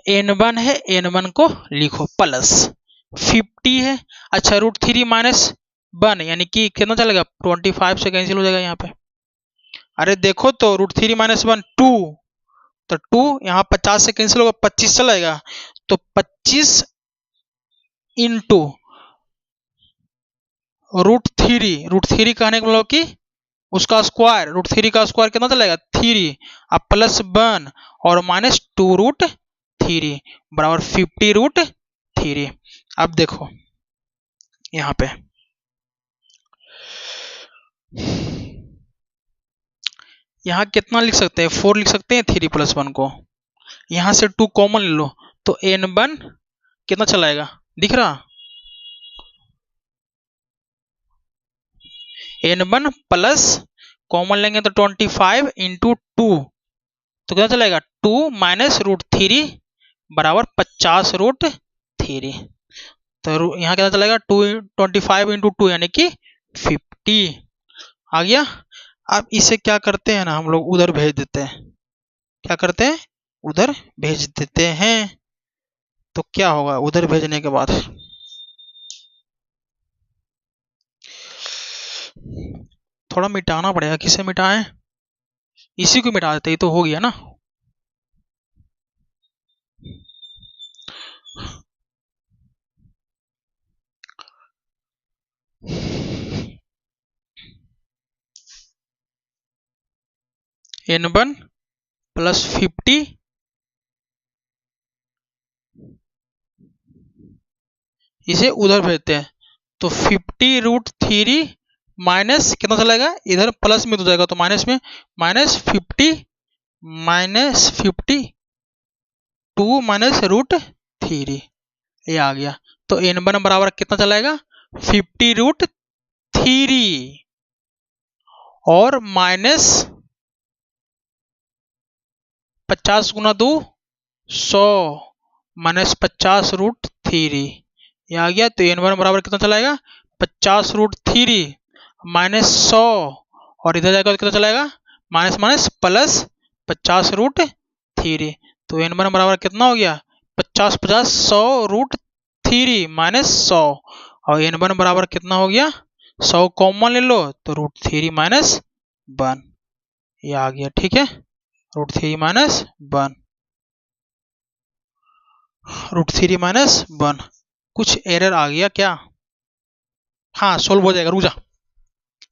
n1 है, n1 को लिखो प्लस 50 है, अच्छा √3 - 1 यानी कि कितना चलेगा, 25 से कैंसिल हो जाएगा यहाँ पे। अरे देखो तो √3 - 1 2, तो 2 यहाँ 50 से कैंसिल होगा, 25 चलेगा, तो 25 इंटू √3 कहने का मतलब कि उसका स्क्वायर, √3 का स्क्वायर कितना चलेगा, 3, अब प्लस 1 और -2 √3 बराबर 50√3। अब देखो यहाँ पे यहाँ कितना लिख सकते हैं, 4 लिख सकते हैं 3 + 1 को, यहाँ से 2 कॉमन ले लो, तो n1 कितना चलाएगा, दिख रहा, n1 प्लस कॉमन लेंगे तो 25 इंटू 2, तो कितना चलेगा, 2 माइनस √3 बराबर 50√3। तो यहाँ कितना चलेगा, 25 इंटू 2 यानी कि 50 आ गया। अब इसे क्या करते हैं ना, हम लोग उधर भेज देते हैं, क्या करते हैं, उधर भेज देते हैं। तो क्या होगा उधर भेजने के बाद, थोड़ा मिटाना पड़ेगा, किसे मिटाएं, इसी को मिटा देते, ये तो हो गया ना। n1 प्लस 50 इसे उधर भेजते हैं, तो 50√3 माइनस कितना चलेगा, इधर प्लस में तो जाएगा, तो माइनस में -50 -50 2 -√3 ये आ गया। तो n1 बराबर कितना चलेगा, 50√3 और माइनस 50 गुना 2 100 -50√3 ये आ गया। तो n1 बराबर कितना चलाएगा, 50√3 -100 और इधर जाएगा तो कितना चलाएगा, माइनस माइनस प्लस 50√3। तो n1 बराबर कितना हो गया, 50 50 100√3 -100 और n1 बराबर कितना हो गया, 100 कॉमन ले लो तो √3 - 1 ये आ गया, ठीक है, √3 - 1 √3 - 1। कुछ एरर आ गया क्या, हाँ सोल्व हो जाएगा, रुक जा,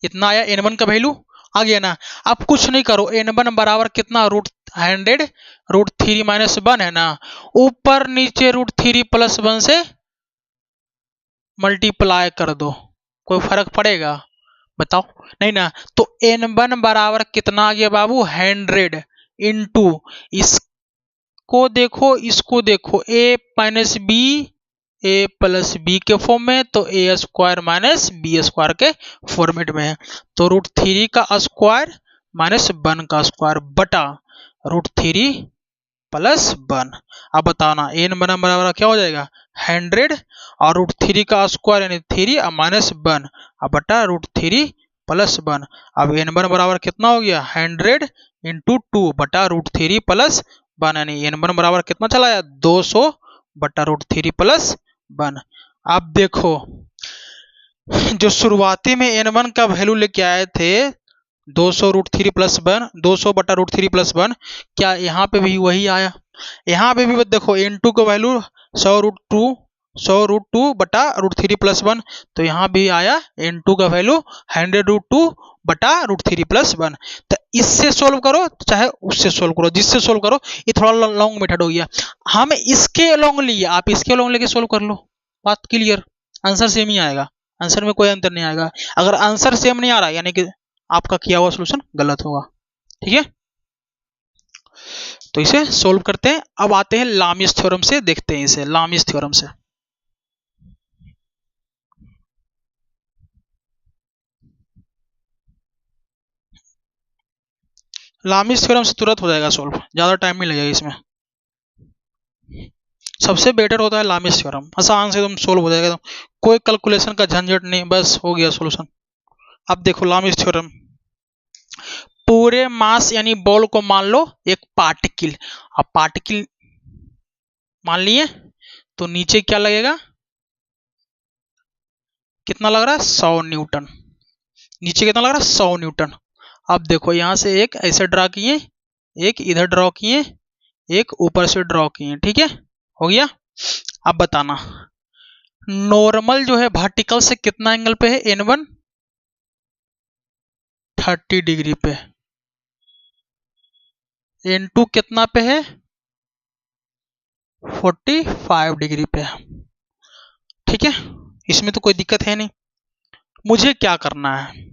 इतना आया, n1 का वैल्यू आ गया ना। अब कुछ नहीं करो, n1 बराबर कितना, √100 √3 - 1 है ना, ऊपर नीचे √3 + 1 से मल्टीप्लाई कर दो, कोई फर्क पड़ेगा, बताओ, नहीं ना। तो n1 बराबर कितना आ गया बाबू, 100 इंटू इसको देखो, इसको देखो, a प्लस बी के फॉर्म में, तो a² - b² के फॉर्मेट में है। तो √3 का स्क्वायर -1 का स्क्वायर बटा √3 प्लस 1। अब बताओ ना, n बराबर क्या हो जाएगा 100 और √3 का स्क्वायर यानी 3 और माइनस 1 अब बटा √3 प्लस 1। अब n बराबर कितना हो गया 100 इंटू 2 बटा √3 प्लस 1 यानी n बराबर कितना चला आया 200 बटा √3 प्लस 1। अब देखो जो शुरुआती में n1 का वैल्यू लेके आए थे 200 √3 प्लस 1, 200 बटा √3 प्लस 1, क्या यहाँ पे भी वही आया? यहाँ पे भी देखो n2 का वैल्यू 100 √2 बटा √3 प्लस 1, तो यहाँ भी आया n2 का वैल्यू 100 √2 बटा √3 प्लस 1। तो इससे सोल्व करो चाहे उससे सोल्व करो, जिससे सोल्व करो, ये थोड़ा लॉन्ग मेथड हो गया। हम इसके लॉन्ग लिए, आप इसके लॉन्ग लेके सोल्व कर लो, बात क्लियर, आंसर सेम ही आएगा, आंसर में कोई अंतर नहीं आएगा। अगर आंसर सेम नहीं आ रहा यानी कि आपका किया हुआ सॉल्यूशन गलत होगा, ठीक है। तो इसे सोल्व करते हैं। अब आते हैं लामिस थ्योरम से, देखते हैं इसे लामिस थ्योरम से। लामिस थ्योरम से तुरंत हो जाएगा सोल्व, ज्यादा टाइम नहीं लगेगा इसमें। सबसे बेटर होता है लामिस थ्योरम, आसान से एकदम सोल्व हो जाएगा, कोई कैलकुलेशन का झंझट नहीं, बस हो गया सॉल्यूशन। अब देखो लामिस थ्योरम, पूरे मास यानी बॉल को मान लो एक पार्टिकल, अब पार्टिकल मान लिए तो नीचे क्या लगेगा, कितना लग रहा है 100 न्यूटन, नीचे कितना लग रहा है 100 न्यूटन। अब देखो यहां से एक ऐसे ड्रा किए, एक इधर ड्रॉ किए, एक ऊपर से ड्रॉ किए, ठीक है, हो गया। अब बताना नॉर्मल जो है वर्टिकल से कितना एंगल पे है n1 30 डिग्री पे, n2 कितना पे है 45 डिग्री पे, ठीक है, इसमें तो कोई दिक्कत है नहीं। मुझे क्या करना है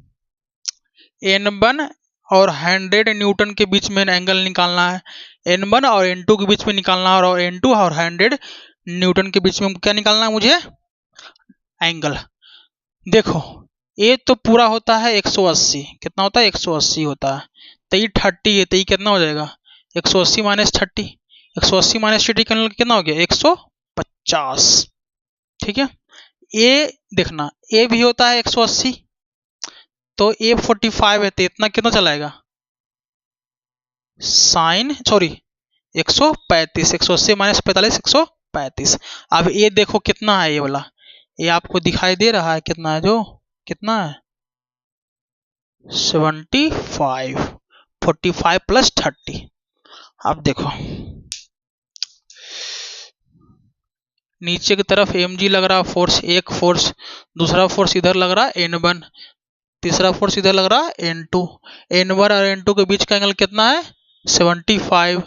n1 और 100 न्यूटन के बीच में एंगल निकालना है, n1 और n2 के बीच में निकालना है, और n2 और 100 न्यूटन के बीच में क्या निकालना है मुझे एंगल। देखो ये तो पूरा होता है 180, कितना होता है 180 होता है, तो ये 30 है, तो ये कितना हो जाएगा 180 माइनस 30, 180 माइनस 30 कितना हो गया 150, ठीक है। ये देखना ये भी होता है 180, तो ए 45 है, तो इतना कितना चलाएगा साइन सॉरी 135, 180 माइनस 45 135। अब ये देखो कितना है, ये वाला ये आपको दिखाई दे रहा है कितना है, जो कितना है 75, 45 प्लस 30। अब देखो नीचे की तरफ mg लग रहा फोर्स, एक फोर्स, दूसरा फोर्स इधर लग रहा n1, तीसरा फोर्स इधर लग रहा n2, n1 और n2 के बीच का एंगल कितना है 75,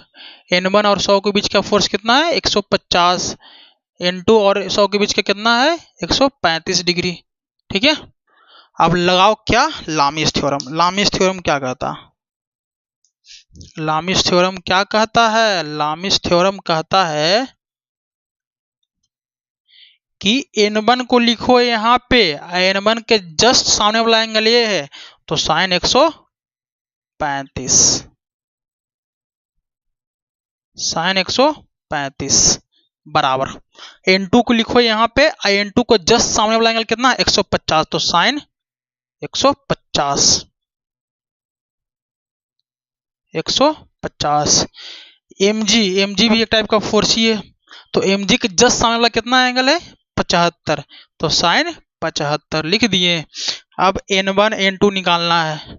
n1 और 100 के बीच का फोर्स कितना है 150, n2 और 100 के बीच का कितना है 135 डिग्री, ठीक है। अब लगाओ क्या लामिस थ्योरम, लामिस थ्योरम क्या कहता है, लामिस थ्योरम क्या कहता है, लामिस थ्योरम कहता है कि n1 को लिखो यहाँ पे, n1 के जस्ट सामने वाला एंगल ये है, तो साइन 135, साइन 135 बराबर n2 को लिखो यहाँ पे, n2 को जस्ट सामने वाला एंगल कितना 150, तो साइन 150, 150। mg भी एक टाइप का फोर्स ही है, तो mg के जस्ट सामने वाला कितना एंगल है 75, तो साइन 75 लिख दिए। अब n1 n2 निकालना है,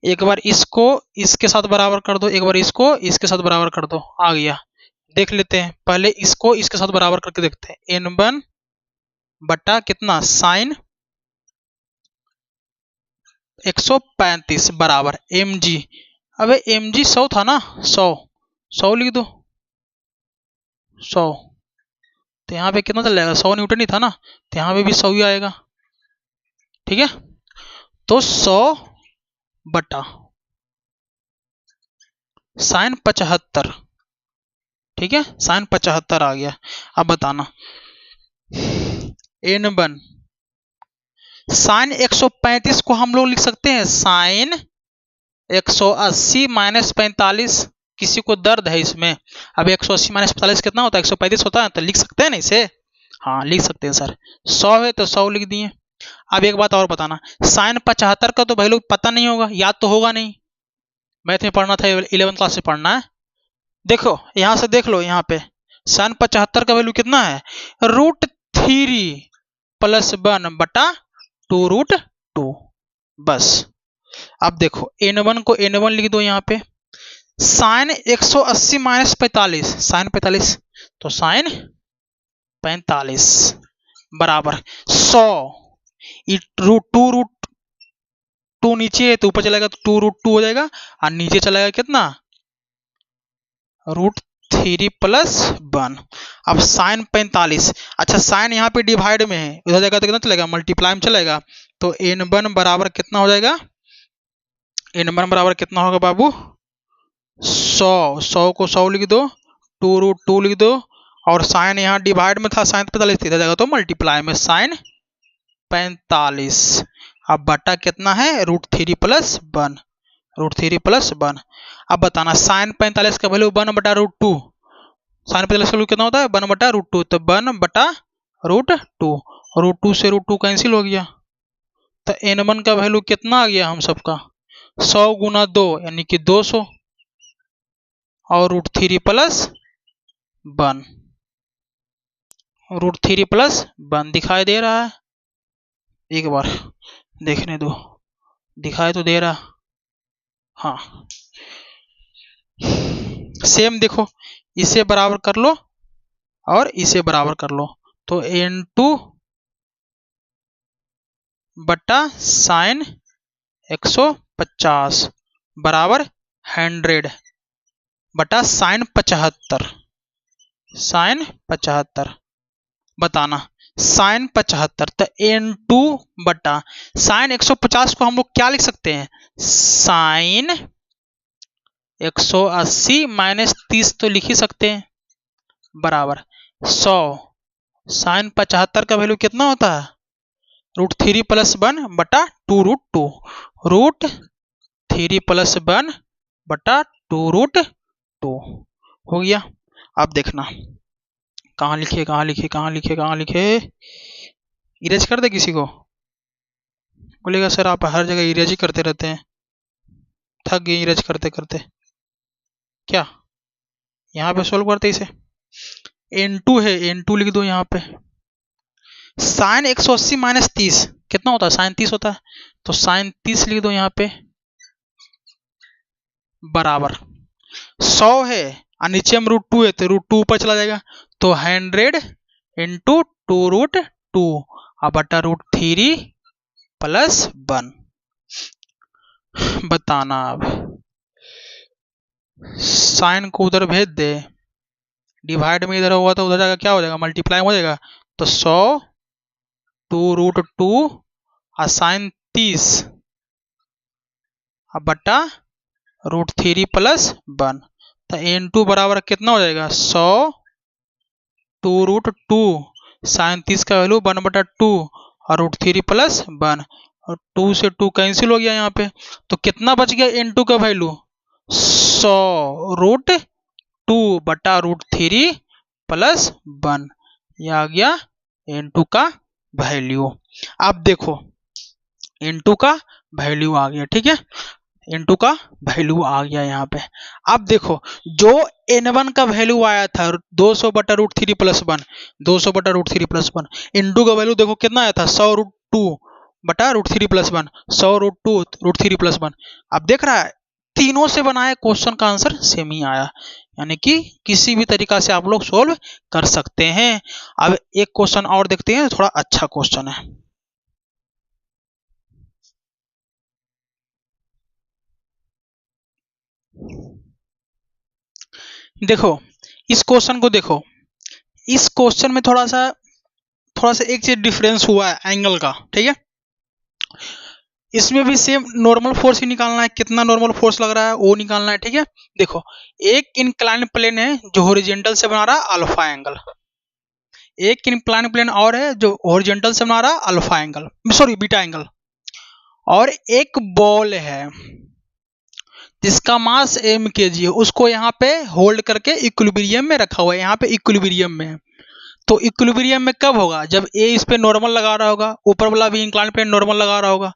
एक बार इसको इसके साथ बराबर कर दो, एक बार इसको इसके साथ बराबर कर दो, आ गया। देख लेते हैं पहले इसको इसके साथ बराबर करके देखते हैं, n1 बटा कितना साइन 135 बराबर mg, अबे mg 100 था ना, 100 लिख दो 100, तो यहाँ पे कितना चल जाएगा 100 न्यूटन ही था ना, तो यहाँ पे भी 100 ही आएगा, ठीक है। तो 100 बटा साइन 75, ठीक है, साइन 75 आ गया। अब बताना n1 साइन 135 को हम लोग लिख सकते हैं साइन 180 माइनस 45, किसी को दर्द है इसमें। अब 180 माइनस 45 कितना होता है? 135 होता है। तो लिख सकते हैं ना इसे? हाँ लिख सकते हैं सर। 100 है तो 100 लिख दिए। अब एक बात और बताना, साइन 75 का तो भाई लोग पता नहीं होगा, याद तो होगा नहीं, मैथ में पढ़ना था, 11th क्लास से पढ़ना है। देखो यहां से देख लो, यहाँ पे साइन 75 का वैल्यू कितना है? √3 प्लस 1 बटा 2√2। बस अब देखो n1 को n1 लिख दो यहाँ पे। साइन 180 माइनस 45, साइन 45 तो साइन 45 बराबर 100। √2 नीचे है तो ऊपर चलेगा तो 2√2 हो जाएगा, और नीचे चलेगा कितना? √3 प्लस 1। अब साइन 45, अच्छा साइन यहाँ पे डिवाइड में है, उधर जाएगा तो कितना चलेगा? मल्टीप्लाई में चलेगा। तो n1 बराबर कितना हो जाएगा? n1 बराबर कितना होगा बाबू? 100। 100 को 100 लिख दो, 2√2 लिख दो, और साइन यहाँ डिवाइड में था, साइन 45 थी, इधर जाएगा तो मल्टीप्लाई में साइन 45। अब बटा कितना है? √3 प्लस 1, √3 प्लस 1। अब बताना साइन 45 का वैल्यू 1 बटा √2, साइन 45 का वैल्यू कितना होता है? 1 बटा √2, तो 1 बटा √2, √2 से √2 कैंसिल हो गया, तो n1 का वैल्यू कितना आ गया हम सबका? 100 गुना 2 यानी कि 200, और √3 प्लस 1, √3 प्लस 1 दिखाई दे रहा है? एक बार देखने दो, दिखाई तो दे रहा? हाँ सेम देखो, इसे बराबर कर लो और इसे बराबर कर लो, तो n2 बटा साइन 150 बराबर 100 बटा साइन 75, साइन 75। बताना साइन 75, तो n2 बटा साइन 150 को हम लोग क्या लिख सकते हैं? साइन 180 माइनस 30 तो लिख ही सकते हैं, बराबर 100। साइन 75 का वैल्यू कितना होता है? √3 प्लस 1 बटा 2√2, √3 प्लस 1 बटा 2√2 हो गया। अब देखना कहाँ लिखे, कहाँ लिखे, कहाँ लिखे, कहाँ लिखे? इरेज कर दे किसी को? बोलेगा सर आप हर जगह इरेज ही करते रहते हैं, थक गए इरेज करते करते। क्या यहाँ पे सोल्व करते इसे? n2 है, n2 लिख दो यहाँ पे। साइन 180 माइनस 30 कितना होता है? साइन 30 होता है, तो साइन 30 लिख दो यहाँ पे, बराबर 100 है, और नीचे में √2 है तो √2 ऊपर चला जाएगा, तो 100 इंटू 2√2 और बटा √3 प्लस 1। बताना अब साइन को उधर भेज दे, डिवाइड में इधर होगा तो उधर जाएगा क्या हो जाएगा? मल्टीप्लाई हो जाएगा, तो 100 2√2 और साइन 30 और बटा √3 प्लस 1, तो n2 बराबर कितना हो जाएगा? 100 2√2 साइन 30 का वैल्यू 1 बटा 2 और √3 प्लस 1, और 2 से 2 कैंसिल हो गया यहाँ पे, तो कितना बच गया n2 का वैल्यू? 100 √2 बटा √3 प्लस 1, यह आ गया n2 का वैल्यू। अब देखो n2 का वैल्यू आ गया, ठीक है, n2 का वैल्यू आ गया यहाँ पे। अब देखो जो n1 का वैल्यू आया था 200 बटा √3 प्लस 1, 200 बटा √3 प्लस 1, n2 का वैल्यू देखो कितना आया था? 100 √2 बटा √3 प्लस 1, 100 √2 √3 प्लस 1। अब देख रहा है तीनों से बनाए क्वेश्चन का आंसर सेम ही आया, यानी कि किसी भी तरीका से आप लोग सोल्व कर सकते हैं। अब एक क्वेश्चन और देखते हैं, थोड़ा अच्छा क्वेश्चन है। देखो इस क्वेश्चन को देखो, इस क्वेश्चन में थोड़ा सा एक चीज डिफरेंस हुआ है एंगल का, ठीक है। इसमें भी सेम नॉर्मल फोर्स ही निकालना है, कितना नॉर्मल फोर्स लग रहा है वो निकालना है, ठीक है। देखो एक इंक्लाइन प्लेन है जो हॉरिजॉन्टल से बना रहा है अल्फा एंगल, एक इंक्लाइन प्लेन और है जो हॉरिजॉन्टल से बना रहा है alpha angle, sorry beta angle, और एक बॉल है, जिसका मास m kg है उसको यहाँ पे होल्ड करके इक्विलिब्रियम में रखा हुआ है, यहाँ पे इक्विलिब्रियम में है। तो इक्विलिब्रियम में कब होगा? जब a इस पे नॉर्मल लगा रहा होगा, ऊपर वाला भी इंक्लाइन पे नॉर्मल लगा रहा होगा।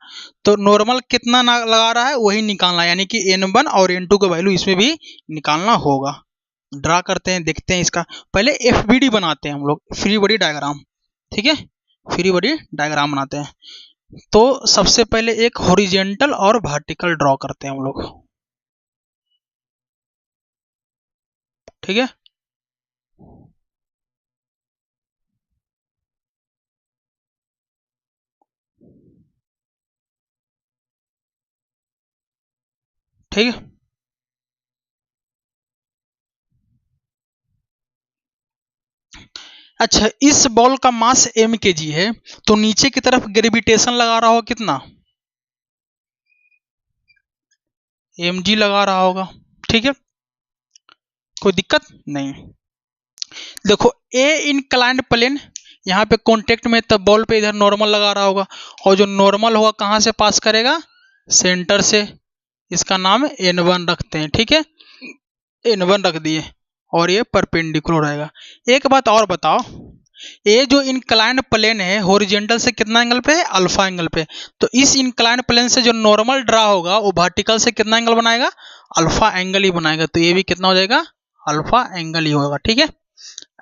तो नॉर्मल कितना लगा रहा है वही निकालना है, यानी कि n1 और n2 का वैल्यू इसमें भी निकालना होगा। ड्रा करते हैं, देखते हैं इसका। पहले FBD बनाते हैं हम लोग, फ्री बॉडी डायग्राम। ठीक है, फ्री बॉडी डायग्राम बनाते हैं। तो सबसे पहले एक हॉरिजेंटल और वर्टिकल ड्रॉ करते हैं हम लोग। ठीक है, ठीक है। अच्छा, इस बॉल का मास m kg है, तो नीचे की तरफ ग्रेविटेशन लगा रहा होगा कितना? mg लगा रहा होगा। ठीक है, कोई दिक्कत नहीं। देखो a इंक्लाइंड प्लेन यहाँ पे कांटेक्ट में, तब बॉल पे इधर नॉर्मल लगा रहा होगा, और जो नॉर्मल होगा कहाँ से पास करेगा? सेंटर से। इसका नाम n1 रखते हैं। ठीक है, n1 रख दिए, और ये परपेंडिकुलर रहेगा। एक बात और बताओ, ये जो इंक्लाइंड प्लेन है हॉरिजॉन्टल से कितना एंगल पे है? अल्फा एंगल पे। तो इस इंक्लाइंड प्लेन से जो नॉर्मल ड्रा होगा वो वर्टिकल से कितना एंगल बनाएगा? अल्फा एंगल ही बनाएगा। तो ये भी कितना हो जाएगा? अल्फा एंगल ही होगा। ठीक है,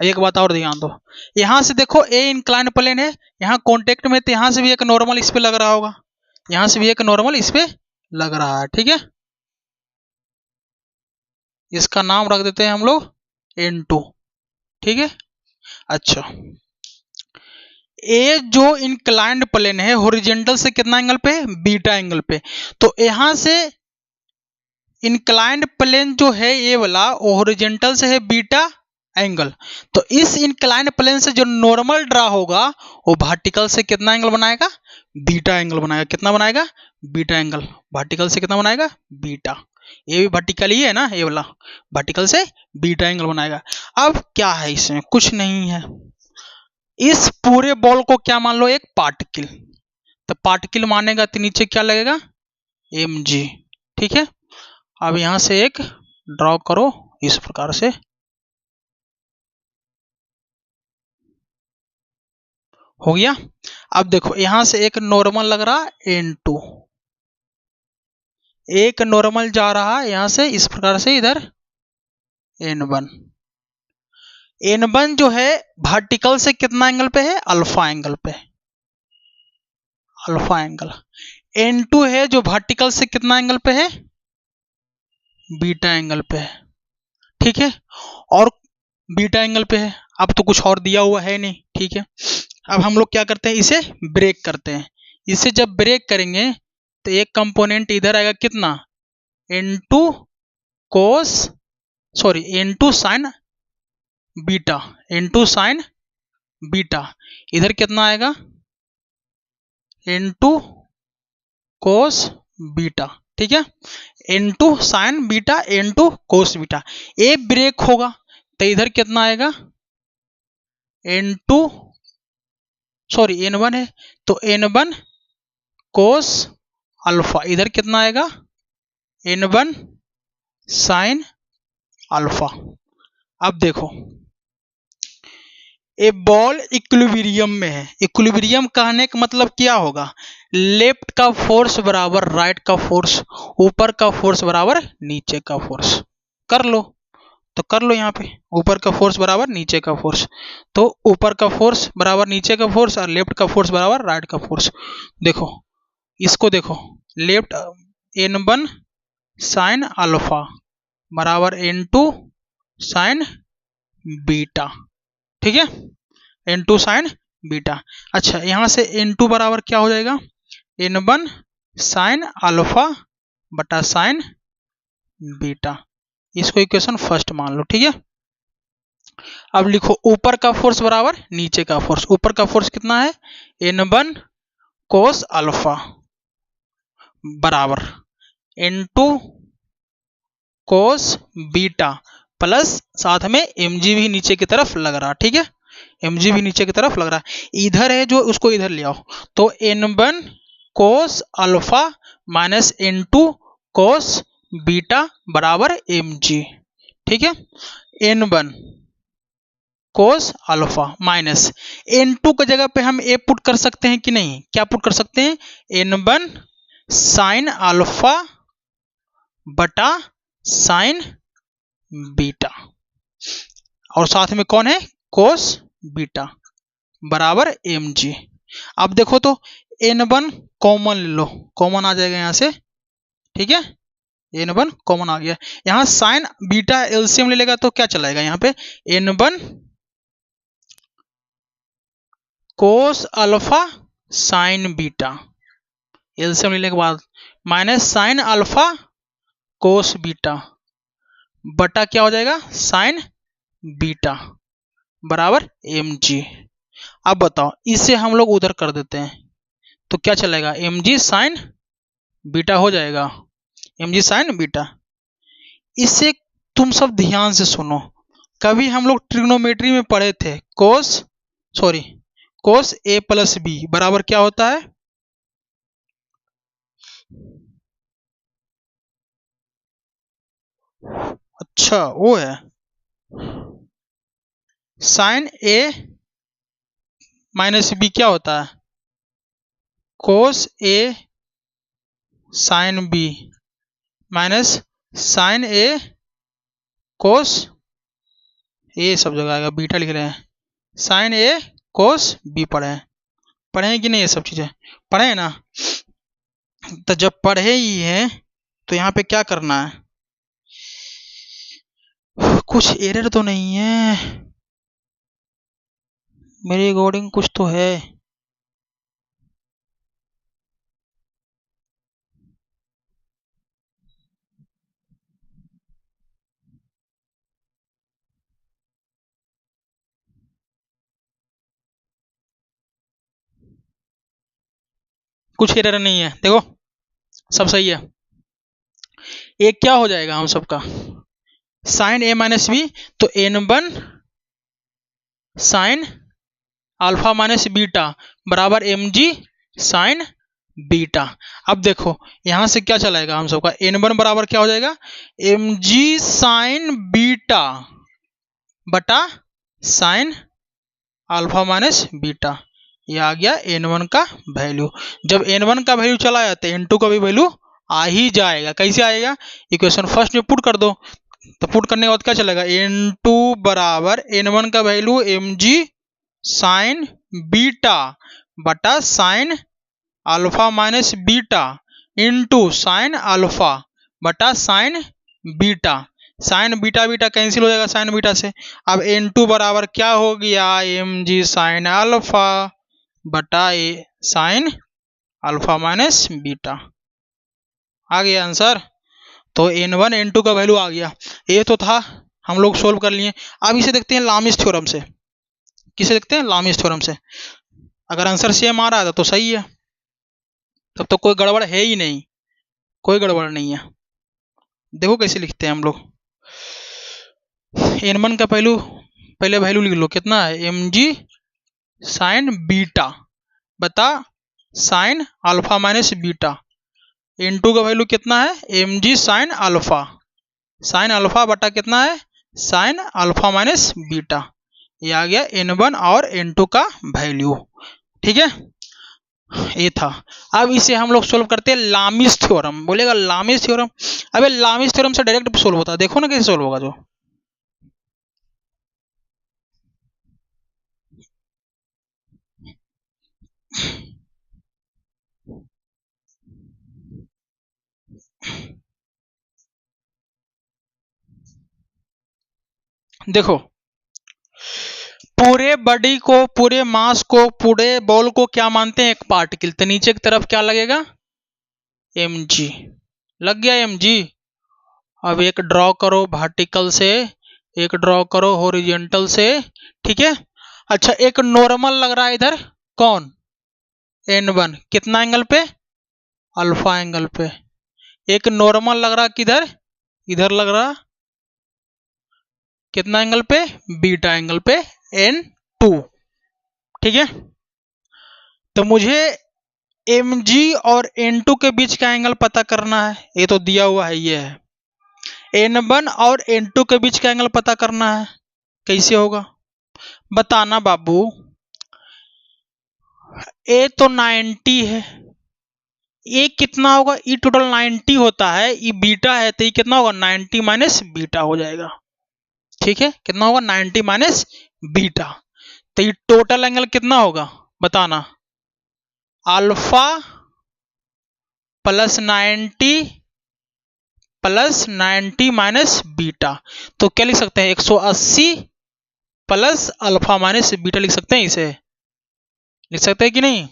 एक बात और ध्यान दो, यहाँ से देखो ए इंक्लाइंड प्लेन है, यहाँ कॉन्टेक्ट में, तो यहाँ से भी एक नॉर्मल इस पे लग रहा होगा, यहाँ से भी एक नॉर्मल इस पे लग रहा है। ठीक है, इसका नाम रख देते हैं हम लोग n2। ठीक है, अच्छा, ए जो इंक्लाइंड प्लेन है हॉरिजॉन्टल से कितना एंगल पे? बीटा एंगल पे। तो यहां से इंक्लाइंड प्लेन जो है ये वाला, हॉरिजॉन्टल से है बीटा एंगल। तो इस इंक्लाइंड प्लेन से जो नॉर्मल ड्रा होगा वो वर्टिकल से कितना एंगल बनाएगा? बीटा एंगल बनाएगा। कितना बनाएगा? Beta angle. वर्टिकल से कितना बनाएगा? बीटा। ये भी वर्टिकल ही है ना, ये वाला वर्टिकल से बीटा एंगल बनाएगा। अब क्या है इसमें? कुछ नहीं है। इस पूरे बॉल को क्या मान लो? एक पार्टिकल। तो पार्टिकल मानेगा तो नीचे क्या लगेगा? mg। ठीक है, अब यहां से एक ड्रॉ करो इस प्रकार से। हो गया। अब देखो यहां से एक नॉर्मल लग रहा n2, एक नॉर्मल जा रहा है यहां से इस प्रकार से इधर n1। n1 जो है वर्टिकल से कितना एंगल पे है? अल्फा एंगल पे, अल्फा एंगल। n2 है जो वर्टिकल से कितना एंगल पे है? बीटा एंगल पे है। ठीक है, और बीटा एंगल पे है। अब तो कुछ और दिया हुआ है नहीं। ठीक है, अब हम लोग क्या करते हैं? इसे ब्रेक करते हैं। इसे जब ब्रेक करेंगे तो एक कंपोनेंट इधर आएगा कितना? n2 cos, sorry n2 sine beta, n2 sine beta. इधर कितना आएगा? n2 cos beta. ठीक है, n2 sine beta, n2 cos beta. A break होगा तो इधर कितना आएगा? n2, सॉरी n1 है तो n1 कोस अल्फा। इधर कितना आएगा? n1 sine alpha. अब देखो ए बॉल इक्विलिब्रियम में है। इक्विलिब्रियम कहने का मतलब क्या होगा? लेफ्ट का फोर्स बराबर राइट का फोर्स, ऊपर का फोर्स बराबर नीचे का फोर्स। कर लो तो कर लो, यहाँ पे ऊपर का फोर्स बराबर नीचे का फोर्स। तो ऊपर का फोर्स बराबर नीचे का फोर्स और लेफ्ट का फोर्स बराबर राइट का फोर्स। देखो इसको देखो, लेफ्ट n1 साइन अल्फा बराबर n2 साइन बीटा। ठीक है, n2 साइन बीटा। अच्छा, यहां से n2 बराबर क्या हो जाएगा? n1 साइन अल्फा बटा साइन बीटा। इसको इक्वेशन फर्स्ट मान लो। ठीक है, अब लिखो ऊपर का फोर्स बराबर नीचे का फोर्स। ऊपर का फोर्स कितना है? n1 कोस अल्फा बराबर n2 कोस बीटा प्लस साथ में mg भी नीचे की तरफ लग रहा। ठीक है, mg भी नीचे की तरफ लग रहा है। इधर है जो, उसको इधर ले आओ। तो n1 cos alpha minus n2 cos beta बराबर mg। ठीक है, n1 cos alpha minus n2 की जगह पे हम a पुट कर सकते हैं कि नहीं? क्या पुट कर सकते हैं? n1 साइन अल्फा बटा साइन बीटा, और साथ में कौन है? कोस बीटा बराबर mg। अब देखो तो n1 कॉमन ले लो, कॉमन आ जाएगा यहाँ से। ठीक है, n1 कॉमन आ गया। यहाँ साइन बीटा एलसीएम ले लेगा तो क्या चलाएगा? यहाँ पे n1 cos alpha sign beta LCM लेने के बाद minus sine alpha cos beta बटा क्या हो जाएगा? साइन बीटा बराबर mg। अब बताओ, इसे हम लोग उधर कर देते हैं तो क्या चलेगा? mg साइन बीटा हो जाएगा, mg साइन बीटा। इसे तुम सब ध्यान से सुनो, कभी हम लोग ट्रिग्नोमेट्री में पढ़े थे कोस ए प्लस बी बराबर क्या होता है? अच्छा वो है साइन ए माइनस बी क्या होता है? कोस ए साइन बी माइनस साइन ए कोस ए, सब जगह आएगा, बीटा लिख रहे हैं, साइन ए कोस बी पढ़े हैं कि नहीं? ये सब चीजें पढ़े हैं ना? तो जब पढ़े ही हैं तो यहाँ पे क्या करना है? कुछ एरर तो नहीं है मेरी रिकॉर्डिंग? कुछ तो है। कुछ एरर नहीं है, देखो सब सही है। एक क्या हो जाएगा हम सबका? साइन ए माइनस बी, तो n1 sign alpha minus beta बराबर mg साइन बीटा। अब देखो यहां से क्या चलाएगा हम सबका? n1 बराबर क्या हो जाएगा? mg साइन बीटा बटा साइन अल्फा माइनस बीटा। ये आ गया n1 का वैल्यू। जब n1 का वैल्यू चला जाता है n2 का भी वैल्यू आ ही जाएगा। कैसे आएगा? इक्वेशन फर्स्ट में पुट कर दो, तो पुट करने के बाद क्या चलेगा? n2 बराबर n1 का वैल्यू mg साइन बीटा बटा sine alpha minus beta into sine alpha बटा sine beta. Sine beta beta cancel हो जाएगा साइन बीटा से। अब n2 बराबर क्या हो गया? mg साइन अल्फा बटा साइन अल्फा माइनस बीटा। आ गया आंसर। तो n1 n2 का वैल्यू आ गया। ये तो था, हम लोग सोल्व कर लिए। अब इसे देखते हैं लामिस थ्योरम से। किसे देखते हैं? लामिस थ्योरम से। अगर आंसर सेम आ रहा है तो सही है, तब तो कोई गड़बड़ है ही नहीं, कोई गड़बड़ नहीं है। देखो कैसे लिखते हैं हम लोग। n1 का पहले वैल्यू लिख लो, कितना है? mg साइन बीटा बता sign alpha minus beta. n2 का वैल्यू कितना है? mg साइन अल्फा बटा कितना है? Sign alpha minus beta. ये आ गया n1 और n2 का वैल्यू। ठीक है, ये था। अब इसे हम लोग सोल्व करते हैं लामिस थ्योरम। बोलेगा लामिस थ्योरम? अबे लामिस थ्योरम से डायरेक्ट सोल्व होता है, देखो ना कैसे सोल्व होगा। जो देखो, पूरे बॉडी को, पूरे मास को, पूरे बॉल को क्या मानते हैं? एक पार्टिकल। तो नीचे की तरफ क्या लगेगा? mg। लग गया mg। अब एक ड्रॉ करो वर्टिकल से, एक ड्रॉ करो हॉरिजॉन्टल से। ठीक है, अच्छा एक नॉर्मल लग रहा है इधर, कौन? n1 कितना एंगल पे? अल्फा एंगल पे। एक नॉर्मल लग रहा किधर? इधर लग रहा, कितना एंगल पे? बीटा एंगल पे, n2। ठीक है, तो मुझे mg और n2 के बीच का एंगल पता करना है। ये तो दिया हुआ है, ये है N1 और N2 के बीच का एंगल पता करना है। कैसे होगा बताना बाबू। ए तो 90 है, ये कितना होगा, ई टोटल 90 होता है, ई बीटा है तो ये कितना होगा 90 माइनस बीटा हो जाएगा। ठीक है, कितना होगा 90 माइनस बीटा। तो ये टोटल एंगल कितना होगा बताना, alpha plus 90 plus 90 minus beta. तो क्या लिख सकते हैं 180 प्लस अल्फा माइनस बीटा लिख सकते हैं, इसे लिख सकते हैं कि नहीं,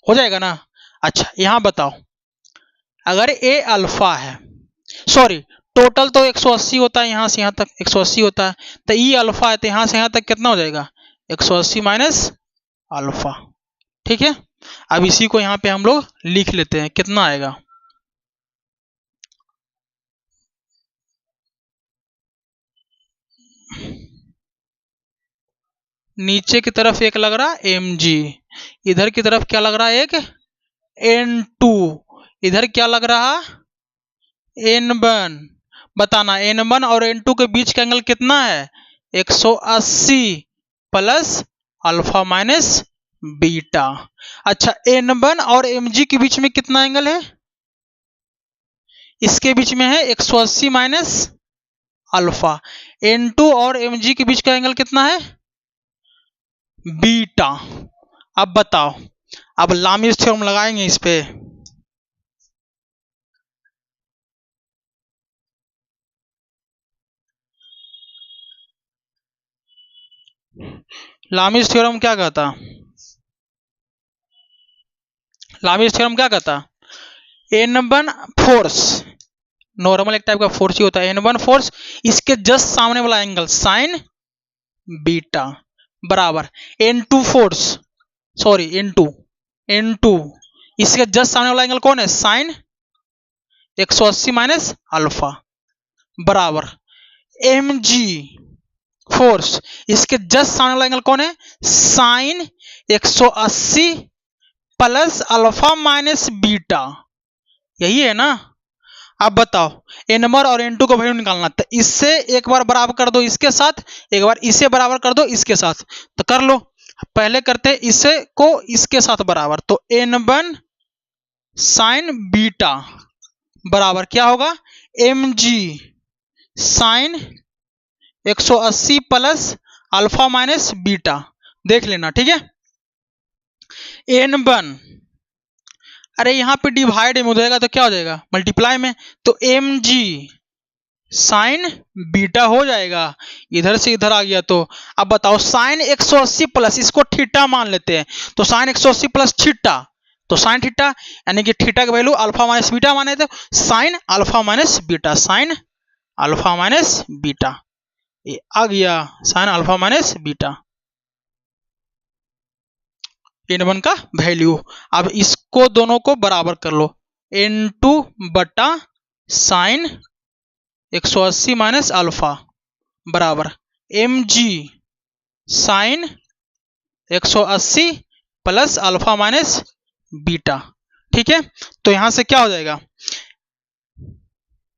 हो जाएगा ना। अच्छा यहां बताओ, अगर ए अल्फा है, सॉरी टोटल तो 180 होता है, यहां से यहां तक 180 होता है, तो ई अल्फा है तो यहां से यहां तक कितना हो जाएगा 180 माइनस अल्फा। ठीक है, अब इसी को यहां पे हम लोग लिख लेते हैं, कितना आएगा, नीचे की तरफ एक लग रहा है mg, इधर की तरफ क्या लग रहा है एक n2, इधर क्या लग रहा n1। बताना n1 और n2 के बीच का एंगल कितना है 180 प्लस अल्फा माइनस बीटा। अच्छा n1 और mg के बीच में कितना एंगल है, इसके बीच में है 180 माइनस अल्फा। n2 और mg के बीच का एंगल कितना है बीटा। अब बताओ, अब लामिस थ्योरम लगाएंगे इस पे, लामिस थ्योरम क्या कहता, लामिस थ्योरम क्या कहता, n1 फोर्स, नॉर्मल एक टाइप का फोर्स ही होता है, n1 फोर्स इसके जस्ट सामने वाला एंगल साइन बीटा बराबर n2 फोर्स, सॉरी n2 इसके जस्ट सामने वाला एंगल कौन है साइन 180 माइनस अल्फा बराबर mg फोर्स, इसके जस्ट सामने वाला एंगल कौन है sine 180 plus alpha minus beta, यही है ना। अब बताओ n1 और n2 को वैल्यू निकालना, तो इससे एक बार बराबर कर दो इसके साथ, एक बार इसे बराबर कर दो इसके साथ, तो कर लो। पहले करते हैं इसे को इसके साथ बराबर, तो n1 साइन बीटा बराबर क्या होगा mg sine 180 plus alpha minus beta, देख लेना ठीक है। n1 अरे यहाँ पे डिवाइड में हो जाएगा तो क्या हो जाएगा मल्टीप्लाई में, तो mg साइन बीटा हो जाएगा, इधर से इधर आ गया। तो अब बताओ साइन 180 प्लस, इसको थीटा मान लेते हैं, तो साइन 180 प्लस थीटा, तो साइन थीटा यानी कि थीटा का वैल्यू अल्फा माइनस बीटा माने, तो sign alpha minus beta, sign alpha minus beta ये आ गया, sign alpha minus beta n1 का वैल्यू। अब इसको दोनों को बराबर कर लो, n2 बटा साइन 180 माइनस अल्फा बराबर mg sine 180 plus alpha minus beta. ठीक है, तो यहां से क्या हो जाएगा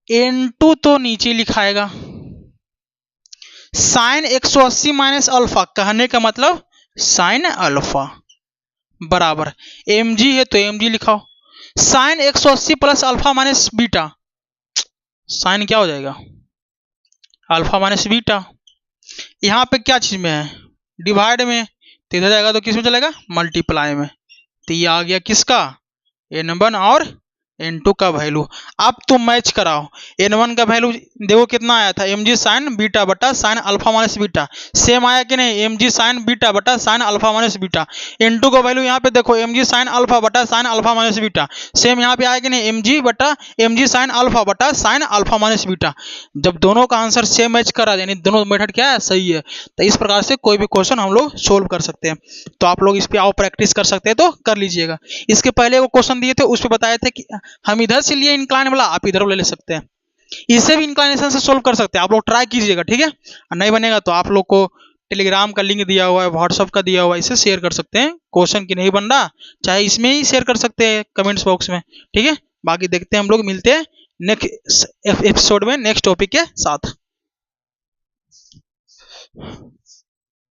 n2 तो नीचे लिखाएगा, साइन 180 माइनस अल्फा कहने का मतलब साइन अल्फा बराबर mg है तो mg लिखाओ, sine 180 plus alpha minus beta, sine क्या हो जाएगा अल्फा माइनस बीटा, यहाँ पे क्या चीज में है डिवाइड में, तो इधर जाएगा तो किस में चलेगा मल्टीप्लाई में, तो ये आ गया किसका n1 और n2 का वैल्यू। अब तुम मैच कराओ, n1 का वैल्यू देखो कितना आया था mg साइन बीटा बटा sine alpha minus beta, same आया कि नहीं mg साइन बीटा बटा sine alpha minus beta. n2 का वैल्यू यहाँ पे देखो mg साइन अल्फा बटा sine alpha minus beta, same यहाँ पे आया कि नहीं mg बटा mg साइन अल्फा बटा साइन अल्फा माइनस बीटा। जब दोनों का आंसर सेम मैच करा यानी दोनों मेथड क्या है सही है, तो इस प्रकार से कोई भी क्वेश्चन हम लोग सोल्व कर सकते हैं। तो आप लोग इस पे आओ प्रैक्टिस कर सकते हैं तो कर लीजिएगा। इसके पहले वो क्वेश्चन दिए थे उस पर बताए थे कि हम इधर से लिए इंक्लाइन वाला, आप इधर ले सकते हैं, इसे भी इंक्लाइनेशन से सोल्व कर सकते हैं, आप लोग ट्राई कीजिएगा ठीक है। नहीं बनेगा तो आप लोग को टेलीग्राम का लिंक दिया हुआ है, व्हाट्सअप का दिया हुआ है, इसे शेयर कर सकते हैं। क्वेश्चन की नहीं बन रहा चाहे इसमें ही शेयर कर सकते हैं कमेंट्स बॉक्स में, ठीक है। बाकी देखते हैं हम लोग मिलते हैं नेक्स्ट एपिसोड में नेक्स्ट टॉपिक के साथ।